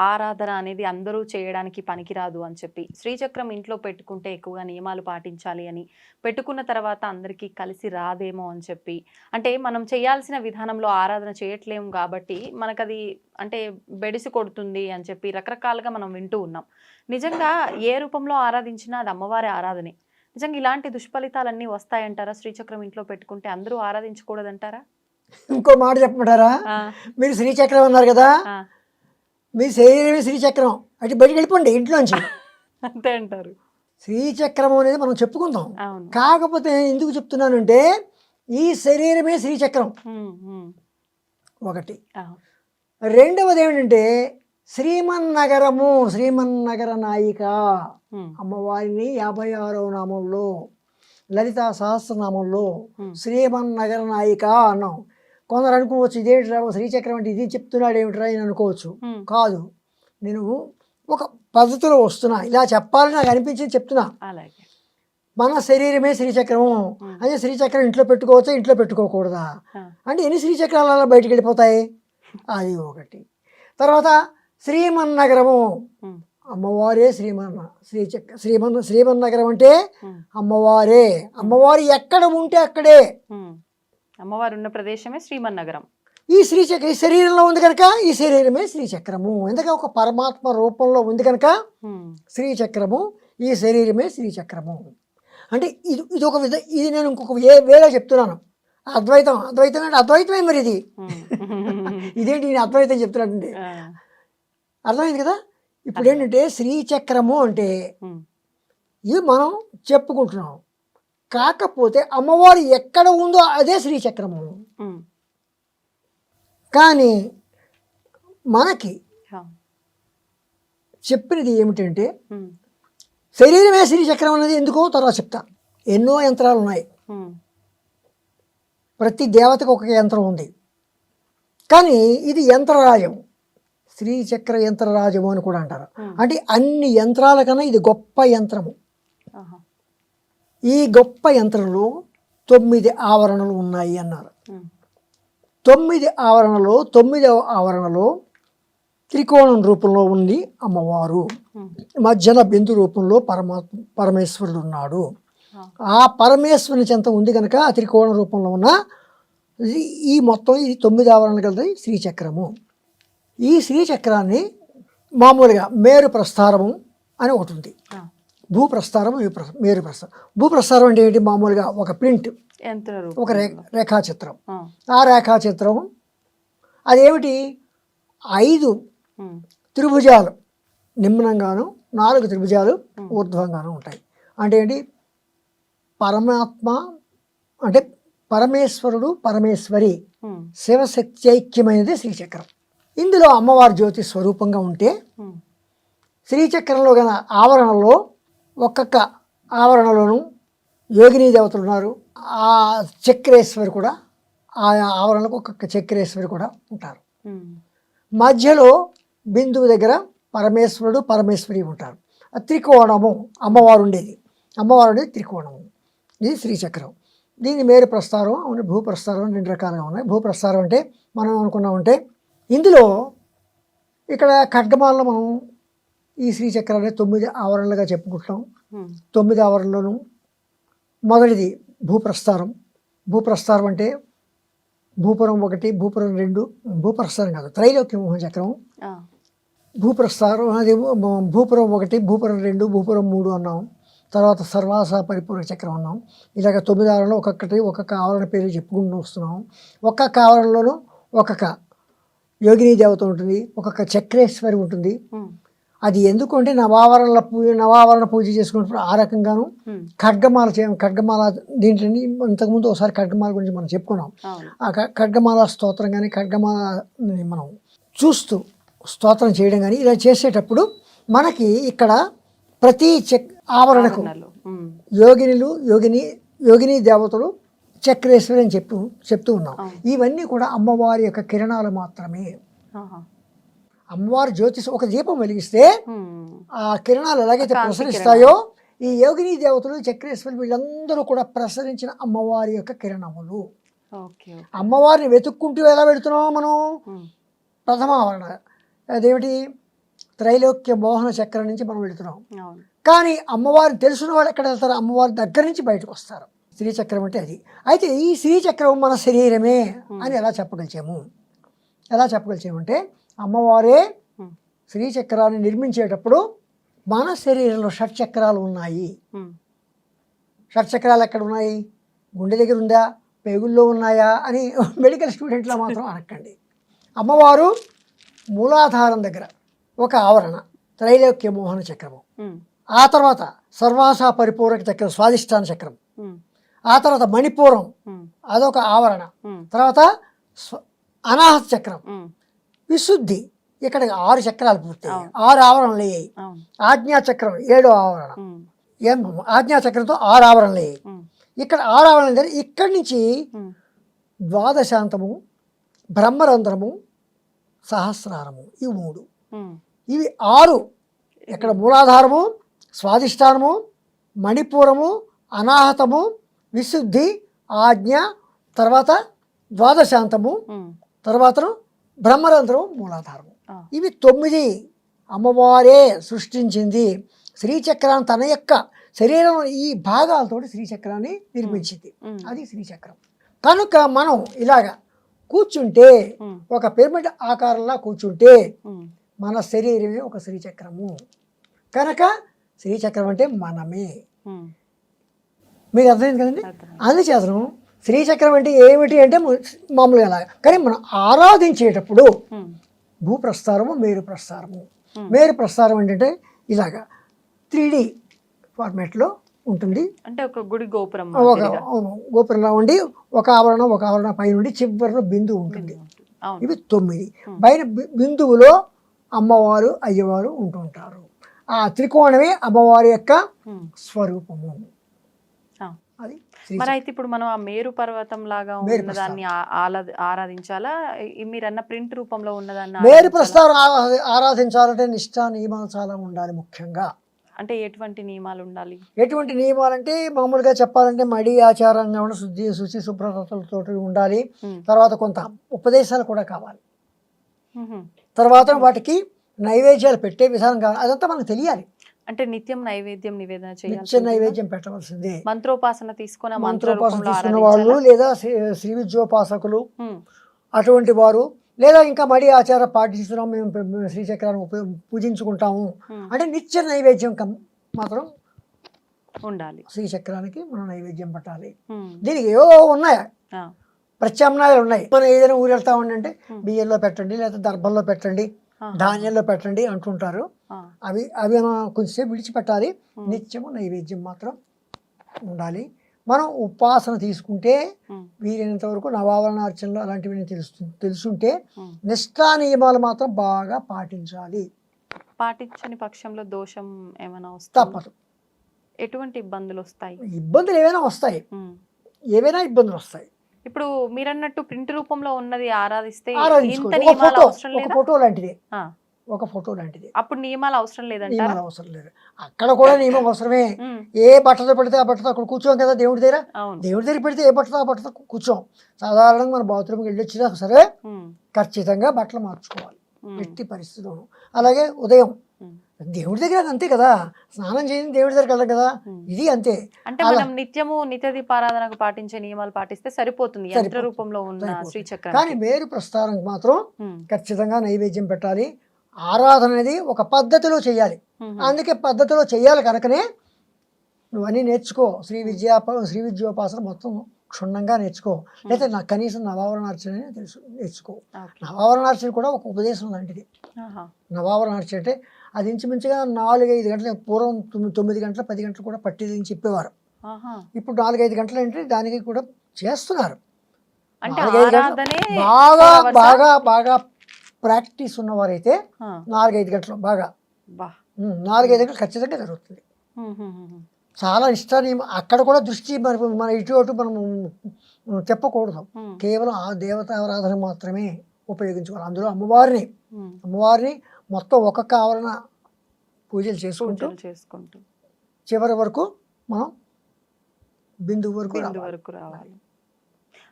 ఆరాధన అనేది అందరూ చేయడానికి పనికిరాదు అని చెప్పి, శ్రీచక్రం ఇంట్లో పెట్టుకుంటే ఎక్కువగా నియమాలు పాటించాలి అని, పెట్టుకున్న తర్వాత అందరికీ కలిసి రాదేమో అని చెప్పి, అంటే మనం చేయాల్సిన విధానంలో ఆరాధన చేయట్లేము కాబట్టి మనకది అంటే బెడిసి కొడుతుంది అని చెప్పి రకరకాలుగా మనం వింటూ ఉన్నాం. నిజంగా ఏ రూపంలో ఆరాధించినా అది అమ్మవారి ఆరాధనే. నిజంగా ఇలాంటి దుష్ఫలితాలన్నీ వస్తాయంటారా? శ్రీచక్రం ఇంట్లో పెట్టుకుంటే అందరూ ఆరాధించకూడదంటారా? ఇంకో మాట చెప్పమంటారా? మీరు శ్రీచక్రం అన్నారు కదా, మీ శరీరమే శ్రీచక్రం, అటు బయటకు వెళ్ళిపోండి ఇంట్లోంచి. అంతే అంటారు. శ్రీచక్రం అనేది మనం చెప్పుకుందాం, కాకపోతే ఎందుకు చెప్తున్నానంటే ఈ శరీరమే శ్రీచక్రం ఒకటి. రెండవది ఏమిటంటే శ్రీమన్నగరము, శ్రీమన్నగర నాయిక అమ్మవారిని 56వ నామంలో, లలితా సహస్రనామంలో శ్రీమన్నగర నాయిక అన్నాం. కొందరు అనుకోవచ్చు ఇదేమిట్రా శ్రీచక్రం అంటే ఇది చెప్తున్నాడు ఏమిట్రా అని అనుకోవచ్చు. కాదు, నేను ఒక పద్ధతిలో వస్తున్నా, ఇలా చెప్పాలని నాకు అనిపించింది చెప్తున్నా. మన శరీరమే శ్రీచక్రము అంటే శ్రీచక్రం ఇంట్లో పెట్టుకోవచ్చా ఇంట్లో పెట్టుకోకూడదా అంటే ఎన్ని శ్రీచక్రాలు అలా బయటికి వెళ్ళిపోతాయి, అది ఒకటి. తర్వాత శ్రీమన్నగరము, అమ్మవారే శ్రీమన్నగరం అంటే అమ్మవారే, అమ్మవారు ఎక్కడ ఉంటే అక్కడే, అమ్మవారు ఉన్న ప్రదేశమే శ్రీమన్నగరం. ఈ శ్రీచక్ర ఈ శరీరంలో ఉంది కనుక ఈ శరీరమే శ్రీచక్రము, ఎందుకంటే ఒక పరమాత్మ రూపంలో ఉంది కనుక శ్రీచక్రము, ఈ శరీరమే శ్రీచక్రము. అంటే ఇది ఒక ఇది నేను ఇంకొక వేరే చెప్తున్నాను. అద్వైతం అద్వైతం అంటే అద్వైతమే మరి ఇది ఇదేంటి నేను అద్వైతం చెప్తున్నానండి, అర్థమైంది కదా. ఇప్పుడు ఏంటంటే శ్రీచక్రము అంటే ఇది మనం చెప్పుకుంటున్నాం, కాకపోతే అమ్మవారు ఎక్కడ ఉందో అదే శ్రీచక్రము. కానీ మనకి చెప్పినది ఏమిటంటే శరీరమే శ్రీచక్రం అనేది ఎందుకో తర్వాత చెప్తా. ఎన్నో యంత్రాలు ఉన్నాయి, ప్రతి దేవతకు ఒక యంత్రం ఉంది, కానీ ఇది యంత్రరాజం, శ్రీచక్ర యంత్రరాజము అని కూడా అంటారు. అంటే అన్ని యంత్రాల కన్నా ఇది గొప్ప యంత్రము. ఈ గొప్ప యంత్రంలో 9 ఆవరణలు ఉన్నాయి అన్నారు. 9 ఆవరణలో 9వ ఆవరణలో త్రికోణం రూపంలో ఉంది అమ్మవారు, మధ్యన బిందు రూపంలో పరమేశ్వరుడు ఉన్నాడు. ఆ పరమేశ్వరుని చెంత ఉంది కనుక ఆ త్రికోణ రూపంలో ఉన్న ఈ మొత్తం ఇది 9 ఆవరణలు కలిసి శ్రీచక్రము. ఈ శ్రీచక్రాన్ని మామూలుగా మేరు ప్రస్థారము అని ఒకటి ఉంది, భూప్రస్థారం మేరు ప్రస్థారం. భూప్రస్థారం అంటే ఏంటి, మామూలుగా ఒక ప్రింట్, ఒక రేఖాచిత్రం. ఆ రేఖాచిత్రం అదేమిటి, 5 త్రిభుజాలు నిమ్నంగాను 4 త్రిభుజాలు ఊర్ధ్వంగాను ఉంటాయి. అంటే ఏంటి, పరమాత్మ అంటే పరమేశ్వరుడు పరమేశ్వరి శివశక్త్యైక్యమైనది శ్రీచక్రం. ఇందులో అమ్మవారి జ్యోతి స్వరూపంగా ఉంటే శ్రీచక్రంలో గల ఆవరణలో ఒక్కొక్క ఆవరణలోనూ యోగిని దేవతలు ఉన్నారు. ఆ చక్రేశ్వరి కూడా, ఆ ఆవరణకు ఒక్కొక్క చక్రేశ్వరి కూడా ఉంటారు. మధ్యలో బిందువు దగ్గర పరమేశ్వరుడు పరమేశ్వరి ఉంటారు. త్రికోణము అమ్మవారు ఉండేది, అమ్మవారు ఉండేది త్రికోణము. ఇది శ్రీచక్రం. దీని మేరు ప్రస్థారం, భూప్రస్థారం 2 రకాలుగా ఉన్నాయి. భూప్రస్థారం అంటే మనం అనుకున్నామంటే ఇందులో ఇక్కడ ఖడ్గమాలలో మనం ఈ శ్రీచక్రాన్ని 9 ఆవరణలుగా చెప్పుకుంటాం. 9 ఆవరణలోనూ మొదటిది భూప్రస్థారం. భూప్రస్థారం అంటే భూపురం 1, భూపురం 2, భూప్రస్థారం కాదు, త్రైలోక్య మోహన చక్రం. భూప్రస్థారం అది భూపురం 1, భూపురం 2, భూపురం 3 అన్నాం. తర్వాత సర్వాస పరిపూర్ణ చక్రం అన్నాం. ఇలాగ 9 ఆవరణలో ఒక్కొక్క ఆవరణ పేరు చెప్పుకుంటూ వస్తున్నాం. ఒక్కొక్క ఆవరణలోనూ ఒక్కొక్క యోగిని దేవత ఉంటుంది, ఒక్కొక్క చక్రేశ్వరి ఉంటుంది. అది ఎందుకంటే నవావరణ పూజ చేసుకున్నప్పుడు ఆ రకంగాను ఖడ్గమాల దీంట్లో ఇంతకుముందు ఒకసారి ఖడ్గమాల గురించి మనం చెప్పుకున్నాం. ఆ ఖడ్గమాల స్తోత్రం కానీ ఖడ్గమాల మనం చూస్తూ స్తోత్రం చేయడం కానీ ఇలా చేసేటప్పుడు మనకి ఇక్కడ ప్రతి ఆవరణకు యోగిని దేవతలు చక్రేశ్వరి అని చెప్తూ ఉన్నాం. ఇవన్నీ కూడా అమ్మవారి యొక్క కిరణాలు మాత్రమే. అమ్మవారి జ్యోతిష్ ఒక దీపం వెలిగిస్తే ఆ కిరణాలు ఎలాగైతే ప్రసరిస్తాయో ఈ యోగిని దేవతలు చక్రేశ్వరి వీళ్ళందరూ కూడా ప్రసరించిన అమ్మవారి యొక్క కిరణములు. అమ్మవారిని వెతుక్కుంటూ ఎలా వెళుతున్నాం మనం, ప్రథమ ఆవరణ అదేమిటి త్రైలోక్య మోహన చక్రం నుంచి మనం వెళుతున్నాం. కానీ అమ్మవారిని తెలుసున్న వాళ్ళు ఎక్కడ వెళ్తారు, అమ్మవారి దగ్గర నుంచి బయటకు వస్తారు. శ్రీచక్రం అంటే అది. అయితే ఈ శ్రీచక్రం మన శరీరమే అని ఎలా చెప్పగలిచామంటే అమ్మవారే శ్రీచక్రాన్ని నిర్మించేటప్పుడు మన శరీరంలో షట్చక్రాలు ఉన్నాయి. షట్చక్రాలు ఎక్కడ ఉన్నాయి, గుండె దగ్గర ఉందా, పేగుల్లో ఉన్నాయా అని మెడికల్ స్టూడెంట్లో మాత్రం అనకండి. అమ్మవారు మూలాధారం దగ్గర ఒక ఆవరణ త్రైలోక్య మోహన చక్రము, ఆ తర్వాత సర్వాస పరిపూరక చక్రం స్వాదిష్టాన చక్రం, ఆ తర్వాత మణిపూరం అదొక ఆవరణ, తర్వాత అనాహత చక్రం, విశుద్ధి ఇక్కడ 6 చక్రాలు పూర్తయ్యాయి, 6 ఆవరణలు అయ్యాయి. ఆజ్ఞాచక్రం 7వ ఆవరణ, ఆజ్ఞాచక్రంతో 6 ఆవరణలు అయ్యాయి. ఇక్కడ 6 ఆవరణలు ఇక్కడి నుంచి ద్వాదశాంతము, బ్రహ్మరంధ్రము, సహస్రారము, ఇవి 3. ఇవి 6 ఇక్కడ మూలాధారము, స్వాదిష్టానము, మణిపూరము, అనాహతము, విశుద్ధి, ఆజ్ఞ, తర్వాత ద్వాదశాంతము, తర్వాత బ్రహ్మరంధ్రము, మూలాధారము. ఇవి 9 అమ్మవారే సృష్టించింది. శ్రీచక్రాన్ని తన యొక్క శరీరం ఈ భాగాలతోటి శ్రీచక్రాన్ని నిర్మించింది. అది శ్రీచక్రం. కనుక మనం ఇలాగా కూర్చుంటే ఒక పిరమిడ్ ఆకారంలో కూర్చుంటే మన శరీరమే ఒక శ్రీచక్రము. కనుక శ్రీచక్రం అంటే మనమే. మీకు అర్థమైంది కదండి. అందుచేతను శ్రీచక్రం అంటే ఏమిటి అంటే మామూలుగా అలాగా. కానీ మనం ఆరాధించేటప్పుడు భూప్రస్థారము, మేరు ప్రస్థారము. మేరు ప్రస్థారం ఏంటంటే ఇలాగా 3D ఫార్మాట్లో ఉంటుంది. అంటే ఒక గుడి గోపురం, ఒక గోపురంలో ఉండి ఒక ఆవరణ పై నుండి చివరిలో బిందువు ఉంటుంది. ఇవి 9. పైన బిందువులో అమ్మవారు, అయ్యవారు ఉంటుంటారు. ఆ త్రికోణమే అమ్మవారి యొక్క స్వరూపము. అది మరి అయితే ఇప్పుడు మనం ఆ మేరు పర్వతం లాగా ఉన్నదాన్ని ఆరాధించాలా, మీరన్న ప్రింట్ రూపంలో ఉన్నదాన్ని? మేరు ప్రస్థానం ఆరాధించాలంటే నిష్ఠా నియమాలు చాలా ఉండాలి. ముఖ్యంగా అంటే ఎటువంటి నియమాలు ఉండాలి? ఎటువంటి నియమాలంటే మామూలుగా చెప్పాలంటే మడి ఆచారంగా ఉన్న శుచి శుభ్రతలతో ఉండాలి. తర్వాత కొంత ఉపదేశాలు కూడా కావాలి. తర్వాత వాటికి నైవేద్యాలు పెట్టే విధానం కావాలి. అదంతా మనకు తెలియాలి. అంటే నిత్యం నైవేద్యం నివేదన చేయాలి. నిత్య నైవేద్యం పెట్టవలసిందే. మంత్రోపాసన తీసుకున్న వాళ్ళు లేదా శ్రీ విద్యోపాసకులు అటువంటి వారు, లేదా ఇంకా మడి ఆచారం పాటిస్తున్నాం మేము శ్రీచక్రాన్ని పూజించుకుంటాము అంటే నిత్య నైవేద్యం మాత్రం ఉండాలి. శ్రీచక్రానికి మనం నైవేద్యం పెట్టాలి. దీనికి ఏవో ఉన్నాయా ప్రత్యామ్నాయాలు ఉన్నాయి. మనం ఏదైనా ఊరు వెళ్తా ఉండంటే బియ్యంలో పెట్టండి, లేదా దర్భల్లో పెట్టండి, ధాన్యంలో పెట్టండి అంటుంటారు. అవి కొంచెంసేపు విడిచిపెట్టాలి. నిత్యము నైవేద్యం మాత్రం ఉండాలి. మనం ఉపాసన తీసుకుంటే వీలైనంత వరకు నవావరణార్చనలు అలాంటివి తెలుసుంటే నిష్ఠా నియమాలు మాత్రం బాగా పాటించాలి. పాటించని పక్షంలో దోషం ఏమైనా తప్పదు. ఎటువంటి ఇబ్బందులు వస్తాయి? ఇబ్బందులు ఏవైనా వస్తాయి. ఇబ్బందులు వస్తాయి. ఇప్పుడు మీరన్నట్టు ప్రింట్ రూపంలో ఉన్నది ఆరాధిస్తే ఒక ఫోటో లాంటిది అప్పుడు నియమాలు అవసరం లేదంటారా? అవసరం లేదు. అక్కడ కూడా నియమం అవసరమే. ఏ బట్టతో పెడితే ఆ బట్టతో అక్కడ కూర్చోం కదా. దేవుడి దగ్గర పెడితే ఏ బట్టతో ఆ బట్టతో కూర్చోం. సాధారణంగా మన బాత్రూమ్కి వెళ్ళి వచ్చినా సరే ఖచ్చితంగా బట్టలు మార్చుకోవాలి ఎట్టి పరిస్థితుల్లోనూ. అలాగే ఉదయం దేవుడి దగ్గర అంతే కదా, స్నానం చేసి దేవుడి దగ్గరికి వెళ్ళాం కదా, ఇది అంతే. అంటే మనం నిత్యము నిత్య దీపారాధనకు పాటించే నియమాలు పాటిస్తే సరిపోతుంది యంత్ర రూపంలో ఉన్న శ్రీచక్రం. కానీ మేరు ప్రస్థానం మాత్రం ఖచ్చితంగా నైవేద్యం పెట్టాలి. ఆరాధన అనేది ఒక పద్ధతిలో చేయాలి. అందుకే పద్ధతిలో చేయాలి కనుకనే నువ్వన్నీ నేర్చుకో. శ్రీ విద్యోపాసన మొత్తం క్షుణ్ణంగా నేర్చుకో. లేకపోతే నాకు కనీసం నవావరణార్చన నేర్చుకో. నవావరణార్చన కూడా ఒక ఉపదేశం లాంటిది. నవావరణార్చన అంటే అది ఇంచుమించుగా 4-5 గంటలు, పూర్వం 9 గంటలు 10 గంటలు కూడా పట్టేది అని చెప్పేవారు. ఇప్పుడు 4-5 గంటలు అంటే దానికి కూడా చేస్తున్నారు. బాగా బాగా బాగా ప్రాక్టీస్ ఉన్నవారైతే 4-5 గంటలు బాగా 4-5 గంటలు ఖచ్చితంగా జరుగుతుంది. చాలా ఇష్టాన్ని అక్కడ కూడా దృష్టి మన ఇటు అటు మనం చెప్పకూడదు. కేవలం ఆ దేవతారాధన మాత్రమే ఉపయోగించుకోవాలి. అందులో అమ్మవారిని మొత్తం ఒక్కొక్క ఆవరణ పూజలు చేసుకుంటూ చివరి వరకు మనం బిందువు వరకు రావాలి.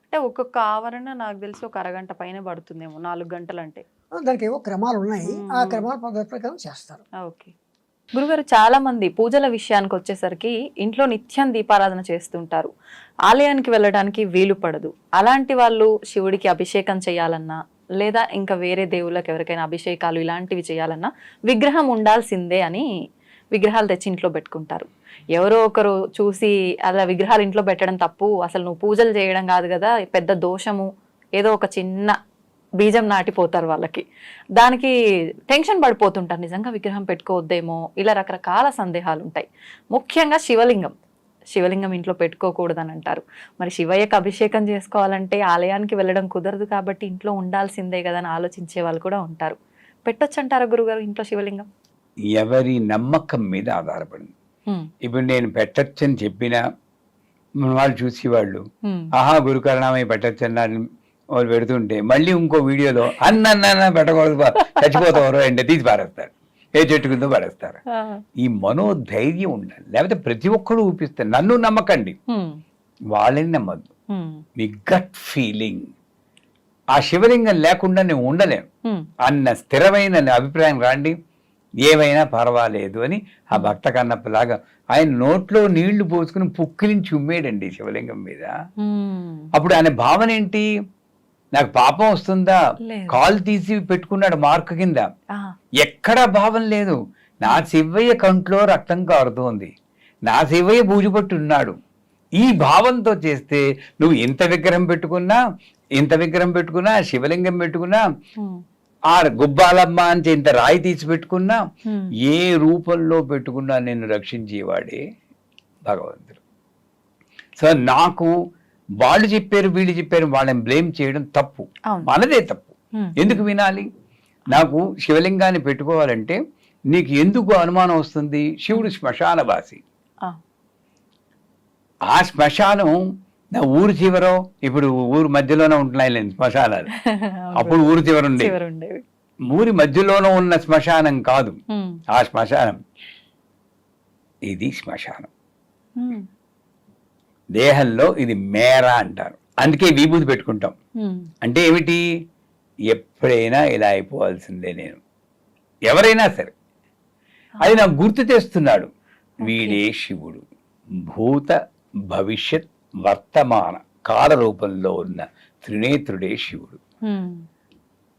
అంటే ఒక్కొక్క ఆవరణ నాకు తెలిసి ఒక అరగంట పైన పడుతుందేమో, 4 గంటలు అంటే. దానికి ఏవో క్రమాలు ఉన్నాయి. ఆ క్రమాల పద్ధతి ప్రకారం చేస్తారు. ఓకే గురుగారు, చాలా మంది పూజల విషయానికి వచ్చేసరికి ఇంట్లో నిత్యం దీపారాధన చేస్తుంటారు, ఆలయానికి వెళ్ళడానికి వీలు పడదు. అలాంటి వాళ్ళు శివుడికి అభిషేకం చేయాలన్నా, లేదా ఇంకా వేరే దేవుళ్ళకి ఎవరికైనా అభిషేకాలు ఇలాంటివి చేయాలన్నా విగ్రహం ఉండాల్సిందే అని విగ్రహాలు తెచ్చి ఇంట్లో పెట్టుకుంటారు. ఎవరో ఒకరు చూసి అలా విగ్రహాలు ఇంట్లో పెట్టడం తప్పు, అసలు నువ్వు పూజలు చేయడం కాదు కదా, పెద్ద దోషము, ఏదో ఒక చిన్న బీజం నాటిపోతారు వాళ్ళకి. దానికి టెన్షన్ పడిపోతుంటారు, నిజంగా విగ్రహం పెట్టుకోవద్దేమో, ఇలా రకరకాల సందేహాలు ఉంటాయి. ముఖ్యంగా శివలింగం ఇంట్లో పెట్టుకోకూడదని అంటారు. మరి శివయ్యకు అభిషేకం చేసుకోవాలంటే ఆలయానికి వెళ్ళడం కుదరదు కాబట్టి ఇంట్లో ఉండాల్సిందే కదా అని ఆలోచించే వాళ్ళు కూడా ఉంటారు. పెట్టొచ్చు అంటారా గురుగారు ఇంట్లో శివలింగం? ఎవరి నమ్మకం మీద ఆధారపడింది. ఇప్పుడు నేను పెట్టచ్చని చెప్పినా వాళ్ళు చూసేవాళ్ళు ఆహా గురుకరణమై పెట్టచ్చని వాళ్ళు పెడుతుంటే మళ్ళీ ఇంకో వీడియోలో అన్న పెట్టకూడదు చచ్చిపోతారు అంటే తీసి పారేస్తాడు. ఏ చెట్టు కింద పడేస్తారు. ఈ మనోధైర్యం ఉండాలి. లేకపోతే ప్రతి ఒక్కరు ఊపిస్తారు. నన్ను నమ్మకండి, వాళ్ళని నమ్మద్దు. మీ గట్ ఫీలింగ్, ఆ శివలింగం లేకుండా నేను ఉండలేను అన్న స్థిరమైన అభిప్రాయం రాండి, ఏమైనా పర్వాలేదు అని ఆ భక్త కన్నప్పలాగా ఆయన నోట్లో నీళ్లు పోసుకుని పుక్కిలించి ఉమ్మేడండి శివలింగం మీద. అప్పుడు ఆయన భావన ఏంటి? నాకు పాపం వస్తుందా? కాలు తీసి పెట్టుకున్నాడు మార్క్ కింద. ఎక్కడా భావం లేదు. నా శివయ్య కంట్లో రక్తం కారుతోంది, నా శివయ్య బూజుపట్టు ఉన్నాడు. ఈ భావంతో చేస్తే నువ్వు ఇంత విగ్రహం పెట్టుకున్నా శివలింగం పెట్టుకున్నా, ఆ గుబ్బాలమ్మ అని ఇంత రాయి తీసి పెట్టుకున్నా, ఏ రూపంలో పెట్టుకున్నా నిన్ను రక్షించేవాడే భగవంతుడు. సో నాకు వాళ్ళు చెప్పారు వీళ్ళు చెప్పారు వాళ్ళని బ్లేమ్ చేయడం తప్పు, మనదే తప్పు. ఎందుకు వినాలి? నాకు శివలింగాన్ని పెట్టుకోవాలంటే నీకు ఎందుకు అనుమానం వస్తుంది? శివుడు శ్మశానవాసి. ఆ శ్మశానం నా ఊరు చివరో, ఇప్పుడు ఊరు మధ్యలోనే ఉంటున్నాయి శ్మశానాలు, అప్పుడు ఊరు చివర ఉండేవి. ఊరి మధ్యలోనూ ఉన్న శ్మశానం కాదు ఆ శ్మశానం, ఇది శ్మశానం. దేహంలో ఇది మేర అంటారు, అందుకే విభూతి పెట్టుకుంటాం. అంటే ఏమిటి? ఎప్పుడైనా ఇలా అయిపోవాల్సిందే నేను, ఎవరైనా సరే. అది నాకు గుర్తు తెస్తున్నాడు, వీడే శివుడు. భూత భవిష్యత్ వర్తమాన కాల రూపంలో ఉన్న త్రినేత్రుడే శివుడు.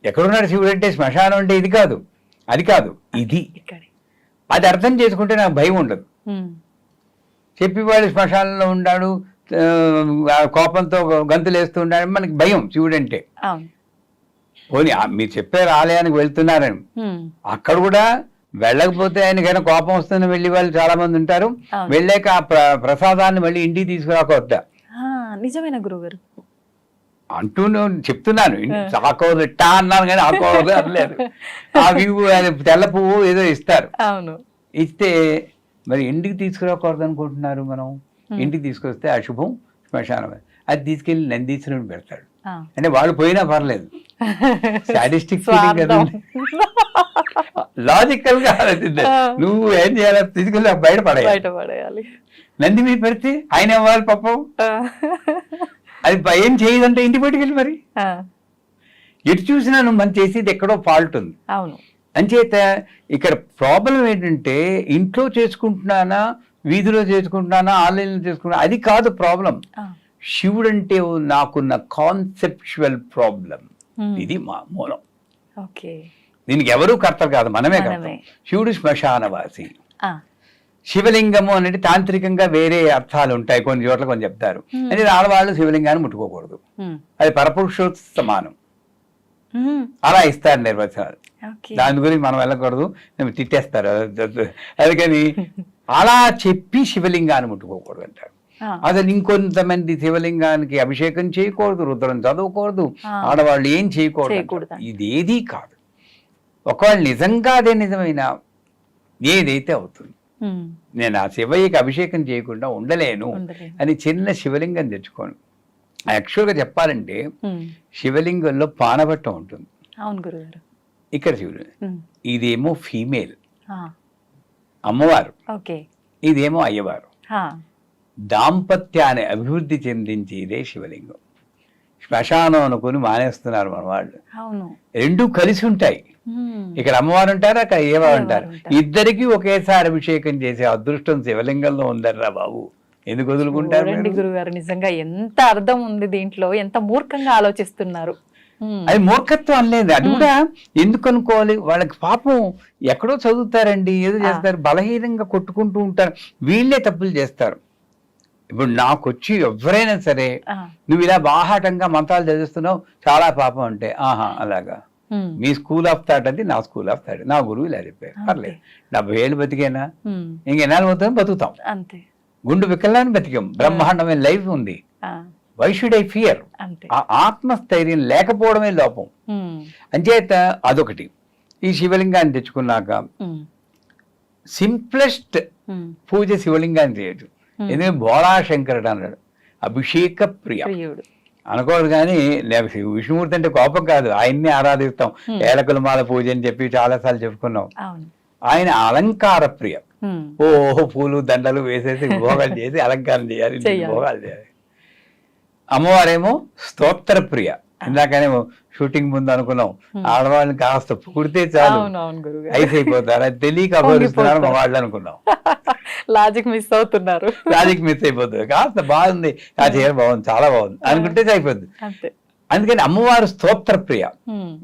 ఎక్కడున్నాడు శివుడు అంటే? శ్మశానం అంటే ఇది కాదు, అది కాదు, ఇది. అది అర్థం చేసుకుంటే నాకు భయం ఉండదు. చెప్పేవాడు శ్మశానంలో ఉన్నాడు, కోపంతో గంతులు వేస్తూ ఉన్నాడు, మనకి భయం శివుడు అంటే. పోనీ మీరు చెప్పారు ఆలయానికి వెళ్తున్నారని, అక్కడ కూడా వెళ్ళకపోతే ఆయనకైనా కోపం వస్తుందని వెళ్ళి వాళ్ళు చాలా మంది ఉంటారు. వెళ్ళాక ఆ ప్రసాదాన్ని మళ్ళీ ఇంటికి తీసుకురాకొద్దా? నిజమేనా గురుగారు? అంటూ చెప్తున్నాను. ఆకోదట్టా అన్నాను కానీ ఆకోదు అనలేదు. ఆ తెల్ల పువ్వు ఏదో ఇస్తారు, ఇస్తే మరి ఇంటికి తీసుకురాకూడదు అనుకుంటున్నారు మనం. ఇంటికి తీసుకొస్తే అశుభం, శ్మశానం. అది తీసుకెళ్లి నందీశ్వరుని పెడతాడు. అంటే వాళ్ళు పోయినా పర్లేదు, సాడిస్టిక్ ఫీలింగ్ కదా, లాజికల్ గా నువ్వు ఏం చేయాలి? తీసుకెళ్ళి బయట పడేయాలి. నంది మీద పెడితే ఆయన ఇవ్వాలి పాపం. అది ఏం చేయదంటే ఇంటి బయటకెళ్ళి మరి ఎటు చూసినా నువ్వు మనం చేసేది ఎక్కడో ఫాల్ట్ ఉంది. అంచేత ఇక్కడ ప్రాబ్లం ఏంటంటే ఇంట్లో చేసుకుంటున్నానా, వీధిలో చేసుకుంటున్నానా, ఆన్లైన్లో చేసుకుంటున్నా, అది కాదు ప్రాబ్లం. శివుడు అంటే నాకున్న కాన్సెప్చువల్ ప్రాబ్లం, ఇది మా మూలం. దీనికి ఎవరూ కర్తలు కాదు, మనమే కర్త. శివుడు శ్మశానవాసి. శివలింగము అనేది తాంత్రికంగా వేరే అర్థాలు ఉంటాయి, కొన్ని చోట్ల కొన్ని చెప్తారు. అంటే ఆడవాళ్ళు శివలింగాన్ని ముట్టుకోకూడదు, అది పరపురుషోత్త సమానం, అలా ఇస్తారు నిర్వచనాలు. దాని గురించి మనం వెళ్ళకూడదు, తిట్టేస్తారు. అందుకని అలా చెప్పి శివలింగాన్ని ముట్టుకోకూడదు అంటారు. అసలు ఇంకొంతమంది శివలింగానికి అభిషేకం చేయకూడదు, రుద్రం చదవకూడదు, ఆడవాళ్ళు ఏం చేయకూడదు. ఇదేదీ కాదు. ఒకవేళ నిజంగా అదే నిజమైనా ఏదైతే అవుతుంది. నేను ఆ శివయ్యకి అభిషేకం చేయకుండా ఉండలేను అని చిన్న శివలింగం తెచ్చుకోను. యాక్చువల్గా చెప్పాలంటే శివలింగంలో పానబట్టం ఉంటుంది. ఇక్కడ శివుడు, ఇదేమో ఫీమేల్ అమ్మవారు, ఇదేమో అయ్యవారు. దాంపత్యాన్ని అభివృద్ధి చెందించి ఇదే శివలింగం. శ్మశానం అనుకుని మానేస్తున్నారు మన వాళ్ళు. రెండూ కలిసి ఉంటాయి. ఇక్కడ అమ్మవారు ఉంటారు, అక్కడ అయ్యవారు ఉంటారు. ఇద్దరికి ఒకేసారి అభిషేకం చేసే అదృష్టం శివలింగంలో ఉందర్రా బాబు, ఎందుకు వదులుకుంటారు? గురుగారు నిజంగా ఎంత అర్థం ఉంది దీంట్లో, ఎంత మూర్ఖంగా ఆలోచిస్తున్నారు. అది మూర్ఖత్వం అనలేదు, అది కూడా ఎందుకు అనుకోవాలి? వాళ్ళకి పాపం ఎక్కడో చదువుతారండి, ఏదో చేస్తారు, బలహీనంగా కొట్టుకుంటూ ఉంటారు, వీళ్ళే తప్పులు చేస్తారు. ఇప్పుడు నాకు వచ్చి ఎవరైనా సరే నువ్వు ఇలా బాహాటంగా మంత్రాలు చదివిస్తున్నావు, చాలా పాపం అంటే, ఆహా అలాగా, మీ స్కూల్ ఆఫ్ థాట్ అది, నా స్కూల్ ఆఫ్ థాట్, నా గురువు ఇలా చెప్పారు, పర్లేదు. 70 ఏళ్ళు బతికేనా, ఇంకెన్నాళ్ళు పోతాం, బతుకుతాం. గుండు వికలాన్ని బతికాం, బ్రహ్మాండమైన లైఫ్ ఉంది. Why should I fear? ఆ ఆత్మస్థైర్యం లేకపోవడమే లోపం. అంచేత అదొకటి. ఈ శివలింగాన్ని తెచ్చుకున్నాక సింప్లెస్ట్ పూజ శివలింగాన్ని చేయొచ్చు. ఎందుకంటే బోళాశంకరుడు అన్నాడు, అభిషేక ప్రియ అనుకోడు. కానీ విష్ణుమూర్తి అంటే కోపం కాదు, ఆయన్ని ఆరాధిస్తాం. ఏలకుల మాల పూజ అని చెప్పి చాలాసార్లు చెప్పుకున్నాం. ఆయన అలంకార ప్రియ. ఓహో పూలు దండలు వేసేసి భోగాలు చేసి అలంకారం చేయాలి, భోగాలు చేయాలి. అమ్మవారేమో స్తోత్ర ప్రియ. ఇందాకనేమో షూటింగ్ ముందు అనుకున్నాం, ఆడవాళ్ళని కాస్త పొగిడితే చాలు ఐస్ అయిపోతారు, అది తెలియక అభివరిస్తున్నారు మా వాళ్ళు అనుకున్నాం. లాజిక్ మిస్ అవుతున్నారు, లాజిక్ మిస్ అయిపోతుంది. కాస్త బాగుంది, ఆ చీర బాగుంది, చాలా బాగుంది అనుకుంటే అయిపోద్ది. అందుకని అమ్మవారు స్తోత్ర ప్రియ,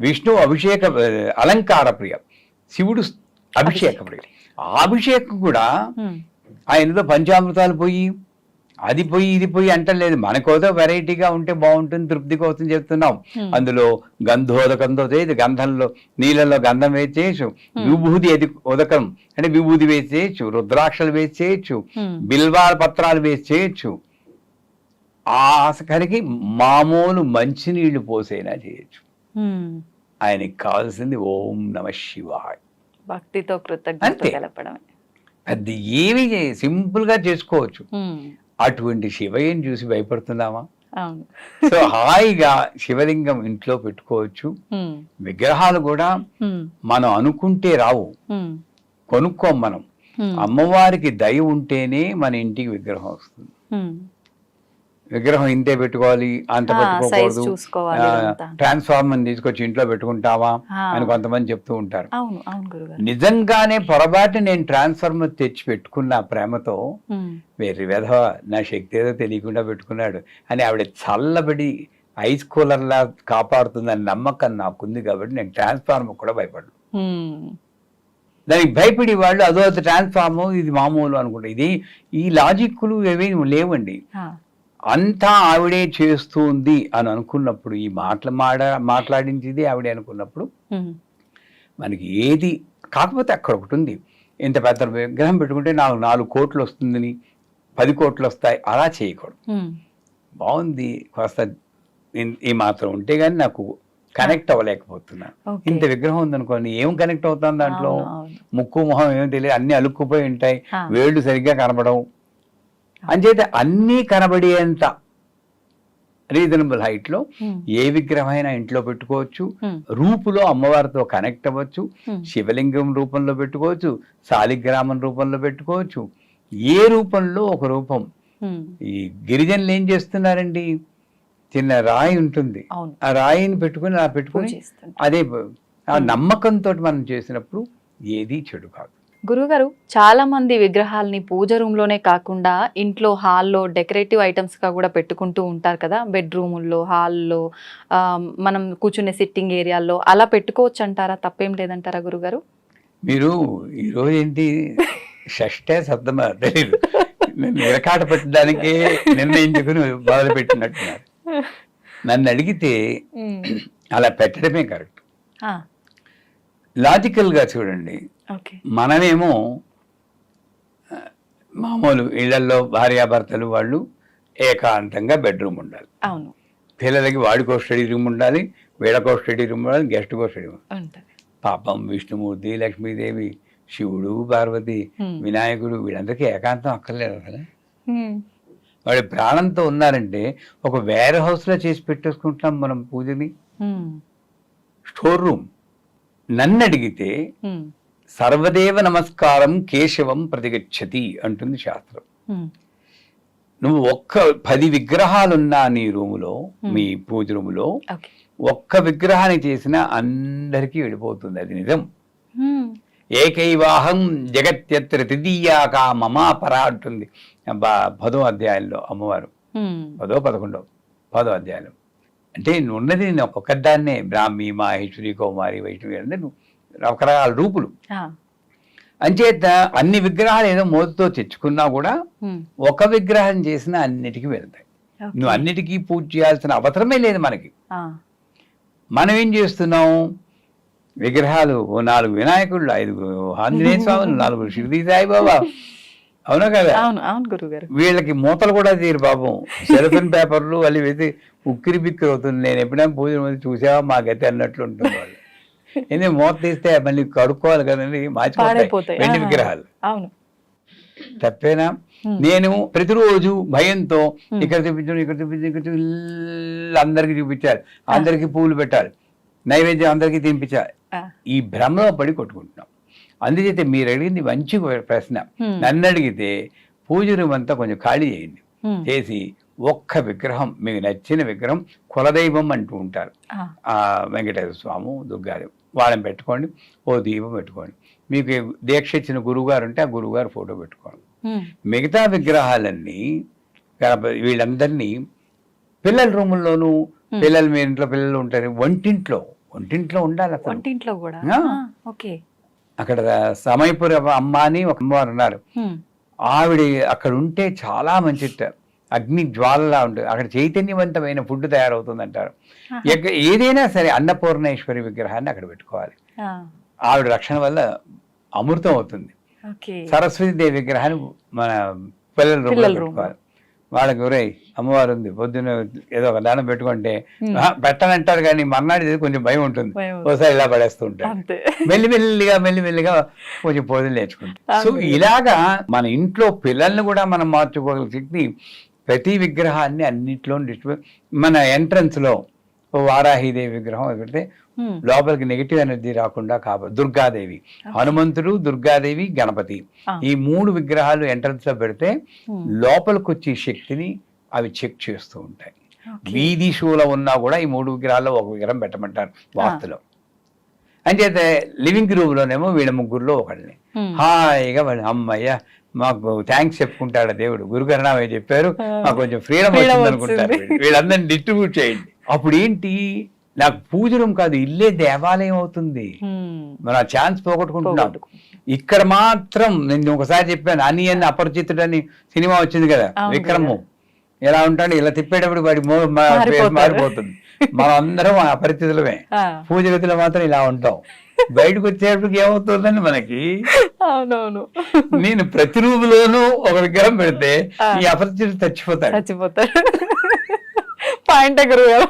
విష్ణు అభిషేక అలంకార ప్రియ, శివుడు అభిషేక ప్రియ. ఆ అభిషేకం కూడా ఆయనతో పంచామృతాలు పోయి అది పోయి ఇది పోయి అంటలేదు, మనకోదో వెరైటీగా ఉంటే బాగుంటుంది, తృప్తి కోసం చెప్తున్నాం. అందులో గంధోదకంతో చేయొచ్చు, గంధంలో నీళ్ళలో గంధం వేసేయచ్చు, విభూది అది ఉదకం అంటే విభూది వేసేయచ్చు, రుద్రాక్షలు వేసేయచ్చు, బిల్వాల పత్రాలు వేసేయచ్చు. ఆఖరికి మామూలు మంచినీళ్లు పోసైనా చేయొచ్చు. ఆయనకి కావాల్సింది ఓం నమ శివాయ, భక్తితో కృతజ్ఞత తెలపడమే. అది ఏమి సింపుల్ గా చేసుకోవచ్చు. అటువంటి శివయ్యని చూసి భయపడుతున్నామా? సో హాయిగా శివలింగం ఇంట్లో పెట్టుకోవచ్చు. విగ్రహాలు కూడా మనం అనుకుంటే రావు, కొనుక్కోం మనం. అమ్మవారికి దయ ఉంటేనే మన ఇంటికి విగ్రహం వస్తుంది. విగ్రహం ఇంతే పెట్టుకోవాలి, అంత పెట్టుకోకూడదు, ట్రాన్స్ఫార్మర్ తీసుకొచ్చి ఇంట్లో పెట్టుకుంటావా అని కొంతమంది చెప్తూ ఉంటారు. నిజంగానే పొరపాటు నేను ట్రాన్స్ఫార్మర్ తెచ్చి పెట్టుకున్న ప్రేమతో, వేరే విధవ నా శక్తి ఏదో తెలియకుండా పెట్టుకున్నాడు అని ఆవిడ చల్లబడి ఐస్ కూలర్లా కాపాడుతుందని నమ్మకం నాకుంది కాబట్టి నేను ట్రాన్స్ఫార్మర్ కూడా భయపడను. దానికి భయపడి వాళ్ళు అదో ట్రాన్స్ఫార్మర్ ఇది మామూలు అనుకుంటా. ఇది ఈ లాజిక్లు ఏమీ లేవండి. అంతా ఆవిడే చేస్తుంది అని అనుకున్నప్పుడు, ఈ మాట్లాడించేది ఆవిడే అనుకున్నప్పుడు మనకి ఏది కాకపోతే అక్కడ ఒకటి ఉంది, ఇంత పెద్ద విగ్రహం పెట్టుకుంటే నాకు 4 కోట్లు వస్తుందని 10 కోట్లు వస్తాయి అలా చేయకూడదు. బాగుంది కాస్త ఈ మాత్రం ఉంటే గానీ నాకు కనెక్ట్ అవ్వలేకపోతున్నా. ఇంత విగ్రహం ఉందనుకోండి, ఏం కనెక్ట్ అవుతుంది దాంట్లో? ముక్కు మొహం ఏం తెలియదు, అన్ని అలుక్కుపోయి ఉంటాయి, వేళ్ళు సరిగ్గా కనబడవు. అంచేత అన్నీ కనబడేంత రీజనబుల్ హైట్ లో ఏ విగ్రహమైనా ఇంట్లో పెట్టుకోవచ్చు. రూపులో అమ్మవారితో కనెక్ట్ అవ్వచ్చు, శివలింగం రూపంలో పెట్టుకోవచ్చు, శాలిగ్రామం రూపంలో పెట్టుకోవచ్చు, ఏ రూపంలో ఒక రూపం. ఈ గిరిజనులు ఏం చేస్తున్నారండి, చిన్న రాయి ఉంటుంది, ఆ రాయిని పెట్టుకుని అదే ఆ నమ్మకంతో మనం చేసినప్పుడు ఏది చెడు కాదు. గురుగారు, చాలా మంది విగ్రహాలని పూజ రూమ్ లోనే కాకుండా ఇంట్లో హాల్లో డెకరేటివ్ ఐటమ్స్ గా కూడా పెట్టుకుంటూ ఉంటారు కదా, బెడ్రూముల్లో, హాల్లో, మనం కూర్చునే సిట్టింగ్ ఏరియాల్లో అలా పెట్టుకోవచ్చు అంటారా? తప్పేం లేదంటారా గురుగారు? మీరు ఈరోజు ఏంటి షష్టే శబ్దమా తెలియదు, విరకాట పెట్టడానికి నిర్ణయించుకుని మొదలు పెట్టినట్టున్నారు. నన్ను అడిగితే అలా పెట్టడమే కరెక్ట్. లాజికల్ గా చూడండి, మనమేమో మామూలు ఇళ్లలో భార్యాభర్తలు వాళ్ళు ఏకాంతంగా బెడ్రూమ్ ఉండాలి, పిల్లలకి వాడికో స్టడీ రూమ్ ఉండాలి, వీళ్ళకో స్టడీ రూమ్ ఉండాలి, గెస్ట్కో స్టడీ రూమ్. పాపం విష్ణుమూర్తి, లక్ష్మీదేవి, శివుడు, పార్వతి, వినాయకుడు వీళ్ళందరికీ ఏకాంతం అక్కర్లేదు కదా. వాడి ప్రాణంతో ఉన్నారంటే ఒక వేర్ హౌస్ లో చేసి పెట్టేసుకుంటున్నాం మనం పూజని, స్టోర్ రూమ్. నన్ను అడిగితే సర్వదేవ నమస్కారం కేశవం ప్రతిగచ్చతి అంటుంది శాస్త్రం. నువ్వు 10 విగ్రహాలున్నా నీ రూములో, మీ పూజ రూములో ఒక్క విగ్రహాన్ని చేసినా అందరికీ వెళ్ళిపోతుంది, అది నిజం. ఏకైవాహం జగత్యత్ర తృతీయాకా మమా పరా అంటుంది 10వ అధ్యాయంలో అమ్మవారు, 10వ 11వ 10వ అధ్యాయంలో. అంటే నువ్వు ఉన్నది నేను ఒక్కదాన్నే, బ్రాహ్మి, మాహేశ్వరి, కౌమారి, వైష్ణవి అంటే నువ్వు రకరకాల రూపులు. అంచేత అన్ని విగ్రహాలు ఏదో మోతుతో తెచ్చుకున్నా కూడా ఒక విగ్రహం చేసినా అన్నిటికీ వెళ్తాయి. నువ్వు అన్నిటికీ పూజ చేయాల్సిన అవసరమే లేదు మనకి. మనం ఏం చేస్తున్నాం, విగ్రహాలు 4 వినాయకుళ్ళు, 5 ఆంజనేయ స్వాములు, 4 షిరిడి సాయిబాబా, అవునా కదా? వీళ్ళకి మూతలు కూడా తీరు పాపం, సెల్ఫిన్ పేపర్లు వాళ్ళు వేసి ఉక్కిరి బిక్కిరి అవుతుంది. నేను ఎప్పుడైనా పూజ చూసావా మా గతి అన్నట్లు ఉంటుంది వాళ్ళు. ఎందుకంటే మూత తీస్తే మళ్ళీ కడుక్కోవాలి కదండి, మార్చిపోతాయి వెండి విగ్రహాలు. తప్పేనా? నేను ప్రతిరోజు భయంతో ఇక్కడ చూపించాను, అందరికి చూపించాలి, అందరికి పూలు పెట్టాలి, నైవేద్యం అందరికీ తినిపించాలి, ఈ భ్రమలో పడి కొట్టుకుంటున్నాం. అందుచేత మీరు అడిగింది మంచి ప్రశ్న. నన్ను అడిగితే పూజ రూమ్ అంతా కొంచెం ఖాళీ చేయండి, చేసి ఒక్క విగ్రహం మీకు నచ్చిన విగ్రహం, కులదైవం అంటూ ఉంటారు, వెంకటేశ్వర స్వామి, దుర్గాదేవి, వాళ్ళని పెట్టుకోండి. ఓ దీపం పెట్టుకోండి. మీకు దీక్ష ఇచ్చిన గురువుగారు ఉంటే ఆ గురువుగారు ఫోటో పెట్టుకోండి. మిగతా విగ్రహాలన్నీ వీళ్ళందరినీ పిల్లల రూముల్లోనూ, పిల్లలు మీ ఇంట్లో పిల్లలు ఉంటారు, వంటింట్లో ఉండాలి అసలు. వంటింట్లో కూడా అక్కడ సమయపుర అమ్మ అని ఒక అమ్మవారు ఉన్నారు, ఆవిడ అక్కడ ఉంటే చాలా మంచిట, అగ్ని జ్వాలలా ఉంటుంది. అక్కడ చైతన్యవంతమైన ఫుడ్ తయారవుతుంది అంటారు. ఏదైనా సరే అన్నపూర్ణేశ్వరి విగ్రహాన్ని అక్కడ పెట్టుకోవాలి. ఆవిడ రక్షణ వల్ల అమృతం అవుతుంది. సరస్వతీదేవి విగ్రహాన్ని మన పిల్లల రూపంలో పెట్టుకోవాలి. వాళ్ళకి ఒరే అమ్మవారు ఉంది, పొద్దున్న ఏదో ఒక దానం పెట్టుకుంటే పెట్టనంటారు, కానీ మర్నాడు కొంచెం భయం ఉంటుంది, ఒకసారి ఇలా పడేస్తూ ఉంటారు. మెల్లిమెల్లిగా కొంచెం పూజలు నేర్చుకుంటాం. సో ఇలాగా మన ఇంట్లో పిల్లల్ని కూడా మనం మార్చుకోగల శక్తి ప్రతి విగ్రహాన్ని అన్నింటిలో మన ఎంట్రన్స్ లో వారాహిదేవి విగ్రహం పెడితే లోపలికి నెగిటివ్ ఎనర్జీ రాకుండా దుర్గాదేవి, హనుమంతుడు, దుర్గాదేవి, గణపతి, ఈ 3 విగ్రహాలు ఎంట్రన్స్ లో పెడితే లోపలికి వచ్చే శక్తిని అవి చెక్ చేస్తూ ఉంటాయి. వీధి షోలో ఉన్నా కూడా ఈ 3 విగ్రహాల్లో ఒక విగ్రహం పెట్టమంటారు వాస్తులో. అంచేతే లివింగ్ రూమ్ లోనేమో వీళ్ళ ముగ్గురులో ఒకళ్ళని హాయిగా వాళ్ళు అమ్మయ్య మాకు థ్యాంక్స్ చెప్పుకుంటాడు దేవుడు, గురుకరణామయ్య చెప్పారు, మాకు కొంచెం ఫ్రీడమ్ వచ్చింది అనుకుంటారు. వీళ్ళందరినీ డిస్ట్రిబ్యూట్ చేయండి. అప్పుడు ఏంటి, నాకు పూజ రూమ్ కాదు, ఇల్లే దేవాలయం అవుతుంది. మనం ఆ ఛాన్స్ పోగొట్టుకుంటున్నాం. ఇక్కడ మాత్రం నేను ఒకసారి చెప్పాను, అనియన్ అపరిచితుడు అని సినిమా వచ్చింది కదా, విక్రము ఎలా ఉంటాడు, ఇలా తిప్పేటప్పుడు వాడి మారిపోతుంది. మనం అందరం అపరిచితులమే, పూజ గదిలో మాత్రం ఇలా ఉంటాం. బయటకు వచ్చేటప్పటికి ఏమవుతుందని మనకి. అవునవును, నేను ప్రతి రూములోనూ ఒక విగ్రహం పెడితే ఈ అపరిచితుడు చచ్చిపోతాడు. పాయింట్ గురుగారు,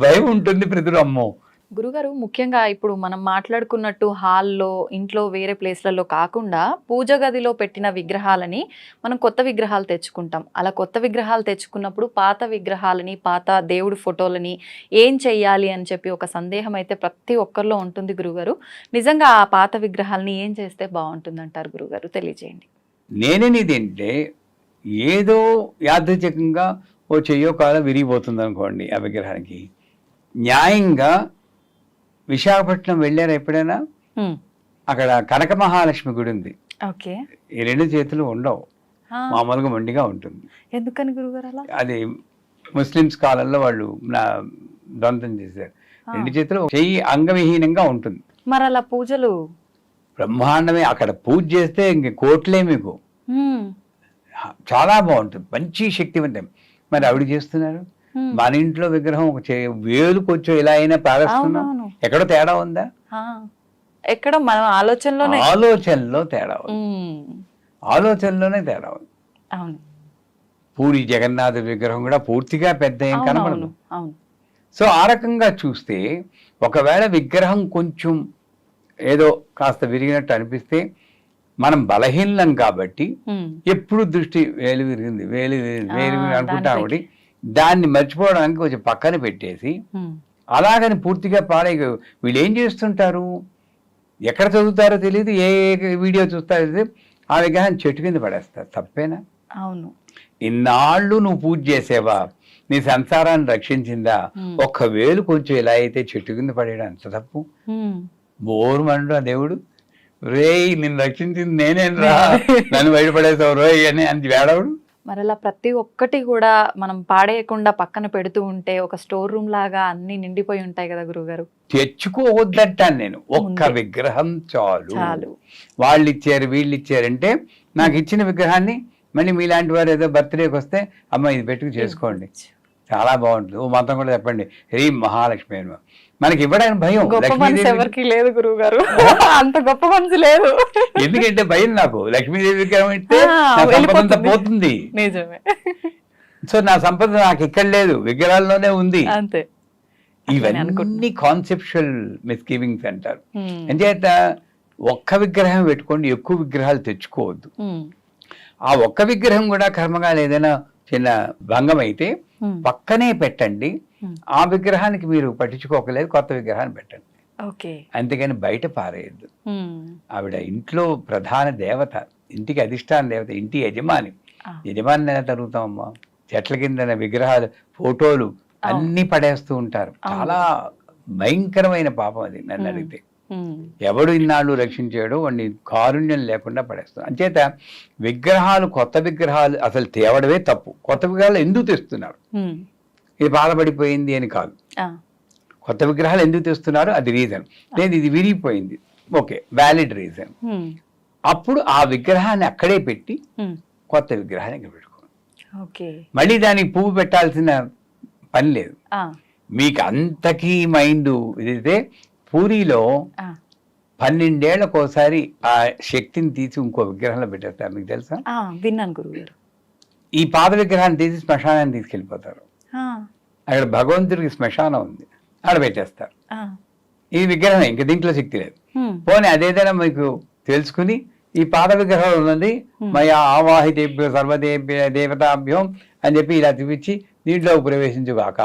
భయం ఉంటుంది ప్రతి అమ్మో. గురుగారు, ముఖ్యంగా ఇప్పుడు మనం మాట్లాడుకున్నట్టు హాల్లో, ఇంట్లో, వేరే ప్లేస్లలో కాకుండా పూజ గదిలో పెట్టిన విగ్రహాలని మనం కొత్త విగ్రహాలు తెచ్చుకుంటాం. అలా కొత్త విగ్రహాలు తెచ్చుకున్నప్పుడు పాత విగ్రహాలని, పాత దేవుడి ఫోటోలని ఏం చెయ్యాలి అని చెప్పి ఒక సందేహం అయితే ప్రతి ఒక్కరిలో ఉంటుంది గురుగారు. నిజంగా ఆ పాత విగ్రహాలని ఏం చేస్తే బాగుంటుంది అంటారు గురుగారు, తెలియజేయండి. నేనేంటే ఏదో యాదృచ్ఛికంగా ఓ చెయ్యో కాలం విరిగిపోతుంది అనుకోండి, ఆ విగ్రహానికి న్యాయంగా విశాఖపట్నం వెళ్ళారా ఎప్పుడైనా? అక్కడ కనక మహాలక్ష్మి గుడి ఉంది. ఈ 2 చేతులు ఉండవు, మామూలుగా మొండిగా ఉంటుంది. ఎందుకని గురుగారు అలా? అది ముస్లిమ్స్ కాలంలో వాళ్ళు దొంతం చేశారు. 2 చేతులు, చెయ్యి అంగవిహీనంగా ఉంటుంది. మరి అలా పూజలు బ్రహ్మాండమే. అక్కడ పూజ చేస్తే ఇంక కోట్లే మీకు, చాలా బాగుంటుంది, మంచి శక్తివంతం. మరి ఆవిడ చేస్తున్నారు. మన ఇంట్లో విగ్రహం ఒక వేలు కొంచెం ఇలా అయినా ప్రారంభిస్తున్నాం, ఎక్కడో తేడా ఉందా? ఎక్కడ మనం ఆలోచనలో తేడా ఉంది, ఆలోచనలోనే తేడా ఉంది. పూరి జగన్నాథ విగ్రహం కూడా పూర్తిగా పెద్ద ఏం కనబడదు. సో ఆ రకంగా చూస్తే ఒకవేళ విగ్రహం కొంచెం ఏదో కాస్త విరిగినట్టు అనిపిస్తే మనం బలహీనం కాబట్టి ఎప్పుడు దృష్టి వేలు విరిగింది అనుకుంటాం. ఒకటి దాన్ని మర్చిపోవడానికి కొంచెం పక్కన పెట్టేసి అలాగని పూర్తిగా పాడైగా వీళ్ళు ఏం చేస్తుంటారు, ఎక్కడ చదువుతారో తెలియదు, ఏ వీడియో చూస్తారో తెలియదు, ఆ విగ్రహాన్ని చెట్టు కింద పడేస్తారు. తప్పేనా? అవును. ఇన్నాళ్ళు నువ్వు పూజ చేసేవా, నీ సంసారాన్ని రక్షించిందా? 1 వేలు కొంచెం ఇలా అయితే చెట్టు కింద పడేయడం అంత తప్పు. బోరు మండు ఆ దేవుడు, రేయ్ నిన్ను రక్షించింది నేనేం రా, నన్ను బయటపడేసావు రోయ్ అని అంత వేడవుడు. మరి అలా ప్రతి ఒక్కటి కూడా మనం పాడేయకుండా పక్కన పెడుతూ ఉంటే ఒక స్టోర్ రూమ్ లాగా అన్ని నిండిపోయి ఉంటాయి కదా గురుగారు. తెచ్చుకోవద్దంటాను నేను, ఒక్క విగ్రహం చాలు. వాళ్ళు ఇచ్చారు వీళ్ళు ఇచ్చారంటే, నాకు ఇచ్చిన విగ్రహాన్ని మళ్ళీ మీలాంటి వారు ఏదో బర్త్డేకి వస్తే అమ్మ ఇది పెట్టుకు చేసుకోండి, చాలా బాగుంటుంది. ఓ మంత్రం కూడా చెప్పండి, శ్రీ మహాలక్ష్మి అని. మనకి ఇవ్వడానికి భయం, ఎవరికి లేదు గురువు గారు, అంత గొప్ప మనసు లేదు. ఎందుకంటే భయం నాకు, లక్ష్మీదేవి విగ్రహం ఇస్తే నా సంపద అంతా పోతుంది. నిజమే. సో నా సంపద నాకు ఇక్కడ లేదు, విగ్రహాల్లోనే ఉంది. అంతే. ఇవన్నీ కాన్సెప్చువల్ మిస్గివింగ్స్ అంటారు. అంచేత ఒక్క విగ్రహం పెట్టుకోండి, ఎక్కువ విగ్రహాలు తెచ్చుకోవద్దు. ఆ ఒక్క విగ్రహం కూడా కర్మగాలు ఏదైనా చిన్న భంగం అయితే పక్కనే పెట్టండి. ఆ విగ్రహానికి మీరు పట్టించుకోకలేదు, కొత్త విగ్రహాన్ని పెట్టండి. ఓకే. అంతేగాని బయట పారేయద్దు. ఆవిడ ఇంట్లో ప్రధాన దేవత, ఇంటికి అధిష్టాన దేవత, ఇంటి యజమాని. యజమాని ఎలా తరుగుతామమ్మా? చెట్ల కింద విగ్రహాలు, ఫోటోలు అన్ని పడేస్తూ ఉంటారు. చాలా భయంకరమైన పాపం అది నన్ను అడిగితే. ఎవడు ఇన్నాళ్ళు రక్షించాడో వాడిని కారుణ్యం లేకుండా పడేస్తాడు. అంచేత విగ్రహాలు, కొత్త విగ్రహాలు అసలు తేవడమే తప్పు. కొత్త విగ్రహాలు ఎందుకు తెస్తున్నారు? ఇది బాధపడిపోయింది అని కాదు. కొత్త విగ్రహాలు ఎందుకు తెస్తున్నారు అది రీజన్. లేదు ఇది విరిగిపోయింది, ఓకే, వ్యాలిడ్ రీజన్. అప్పుడు ఆ విగ్రహాన్ని అక్కడే పెట్టి కొత్త విగ్రహాన్ని ఇక్కడ పెట్టుకోండి. మళ్ళీ దానికి పువ్వు పెట్టాల్సిన పని లేదు. మీకు అంతకీ మైండ్ ఇదైతే పూరిలో 12 ఏళ్లకోసారి ఆ శక్తిని తీసి ఇంకో విగ్రహంలో పెట్టేస్తారు. మీకు తెలుసా? విన్నాను గురుగారు. ఈ పాత విగ్రహాన్ని తీసి శ్మశానాన్ని తీసుకెళ్ళిపోతారు. అక్కడ భగవంతుడికి శ్మశానం ఉంది, ఆడ పెట్టేస్తారు. ఈ విగ్రహం ఇంకా దీంట్లో శక్తి లేదు. పోనీ అదేదైనా మీకు తెలుసుకుని ఈ పాత విగ్రహం ఉన్నది మయా ఆవాహితేభ్యో సర్వదేభ్య దేవతాభ్యం అని చెప్పి ఇలా చూపించి దీంట్లో ప్రవేశించుగాక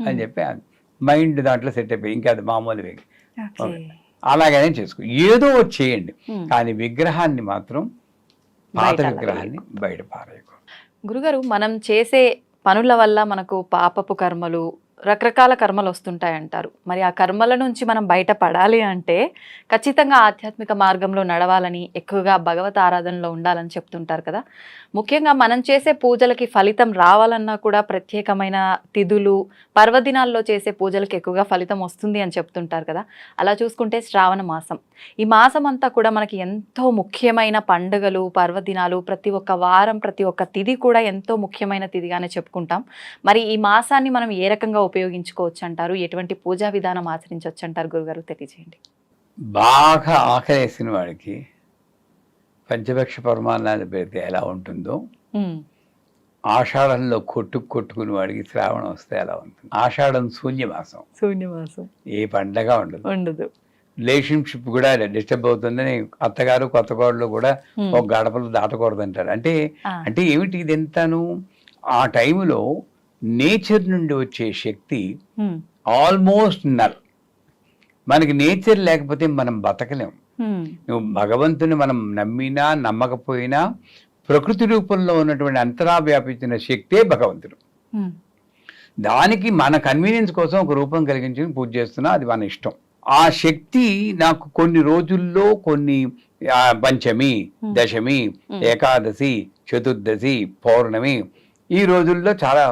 అని చెప్పి మైండ్ దాంట్లో సెట్ అయిపోయి ఇంకా అది మామూలు అలాగనే చేసుకో, ఏదో చేయండి. కానీ విగ్రహాన్ని మాత్రం, పాత విగ్రహాన్ని బయట పారేయకూడదు. గురుగారు, మనం చేసే పనుల వల్ల మనకు పాపపు కర్మలు, రకరకాల కర్మలు వస్తుంటాయంటారు. మరి ఆ కర్మల నుంచి మనం బయటపడాలి అంటే ఖచ్చితంగా ఆధ్యాత్మిక మార్గంలో నడవాలని, ఎక్కువగా భగవత్ ఆరాధనలో ఉండాలని చెప్తుంటారు కదా. ముఖ్యంగా మనం చేసే పూజలకి ఫలితం రావాలన్నా కూడా ప్రత్యేకమైన తిథులు, పర్వదినాల్లో చేసే పూజలకి ఎక్కువగా ఫలితం వస్తుంది అని చెప్తుంటారు కదా. అలా చూసుకుంటే శ్రావణ మాసం, ఈ మాసం అంతా కూడా మనకి ఎంతో ముఖ్యమైన పండుగలు, పర్వదినాలు, ప్రతి ఒక్క వారం, ప్రతి ఒక్క తిథి కూడా ఎంతో ముఖ్యమైన తిథిగానే చెప్పుకుంటాం. మరి ఈ మాసాన్ని మనం ఏ రకంగా ఉపయోగించుకోవచ్చు అంటారు? ఎటువంటి పూజా విధానం ఆచరించవచ్చు అంటారు గురుగారు? తెలియజేయండి. బాగా ఆకలేసిన వాడికి పంచభక్ష పరమాన్నాలు పెడితే ఎలా ఉంటుందో, ఆషాఢంలో కొట్టుకుని వాడికి శ్రావణం వస్తే ఎలా ఉంటుంది. ఆషాఢం శూన్యమాసం, ఏ పండగ ఉండదు. రిలేషన్షిప్ కూడా డిస్టర్బ్ అవుతుందని అత్తగారు కొత్త కోడలు కూడా ఒక గడపలు దాటకూడదు అంటారు. అంటే ఏమిటి ఇదెంతను? ఆ టైంలో నేచర్ నుండి వచ్చే శక్తి ఆల్మోస్ట్ నల్. మనకి నేచర్ లేకపోతే మనం బతకలేం. నువ్వు భగవంతుని మనం నమ్మినా నమ్మకపోయినా ప్రకృతి రూపంలో ఉన్నటువంటి అంతరా వ్యాపించిన శక్తే భగవంతుడు. దానికి మన కన్వీనియన్స్ కోసం ఒక రూపం కలిగించి పూజ చేస్తున్నా, అది మన ఇష్టం. ఆ శక్తి నాకు కొన్ని రోజుల్లో, కొన్ని పంచమి, దశమి, ఏకాదశి, చతుర్దశి, పౌర్ణమి, ఈ రోజుల్లో చాలా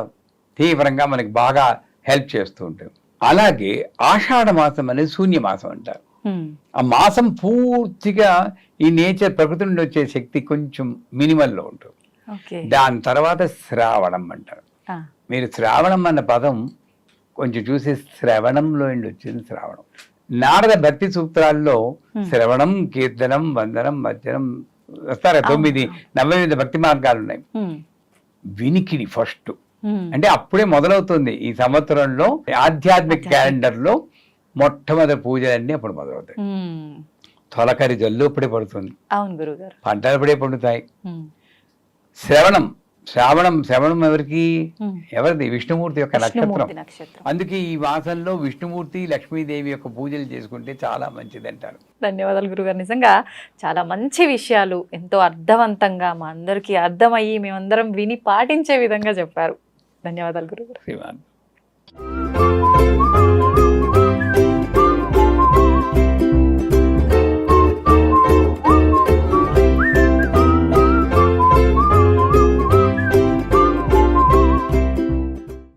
తీవ్రంగా మనకి బాగా హెల్ప్ చేస్తూ ఉంటుంది. అలాగే ఆషాఢ మాసం అనేది శూన్యమాసం అంటారు. ఆ మాసం పూర్తిగా ఈ నేచర్, ప్రకృతి నుండి వచ్చే శక్తి కొంచెం మినిమల్లో ఉంటుంది. దాని తర్వాత శ్రావణం అంటారు. మీరు శ్రావణం అన్న పదం కొంచెం చూసి శ్రవణంలో వచ్చింది శ్రావణం. నారద భక్తి సూత్రాల్లో శ్రవణం, కీర్తనం, వందనం, మధ్యనం వస్తారా 9 నవవిధ భక్తి మార్గాలు ఉన్నాయి. వినికిడి ఫస్ట్, అంటే అప్పుడే మొదలవుతుంది ఈ సంవత్సరంలో. ఆధ్యాత్మిక క్యాలెండర్ లో మొట్టమొదటి పూజలన్నీ అప్పుడు మొదలవుతాయి. తొలకరి జల్లు అప్పుడే పడుతుంది, పంటలు అప్పుడే పండుతాయి. శ్రావణం ఎవరిది? విష్ణుమూర్తి యొక్క నక్షత్రం. అందుకే ఈ మాసంలో విష్ణుమూర్తి, లక్ష్మీదేవి యొక్క పూజలు చేసుకుంటే చాలా మంచిది అంటారు. ధన్యవాదాలు గురుగారు. నిజంగా చాలా మంచి విషయాలు ఎంతో అర్థవంతంగా మా అందరికీ అర్థమయ్యి మేమందరం విని పాటించే విధంగా చెప్పారు. ధన్యవాదాలు గురుగారు.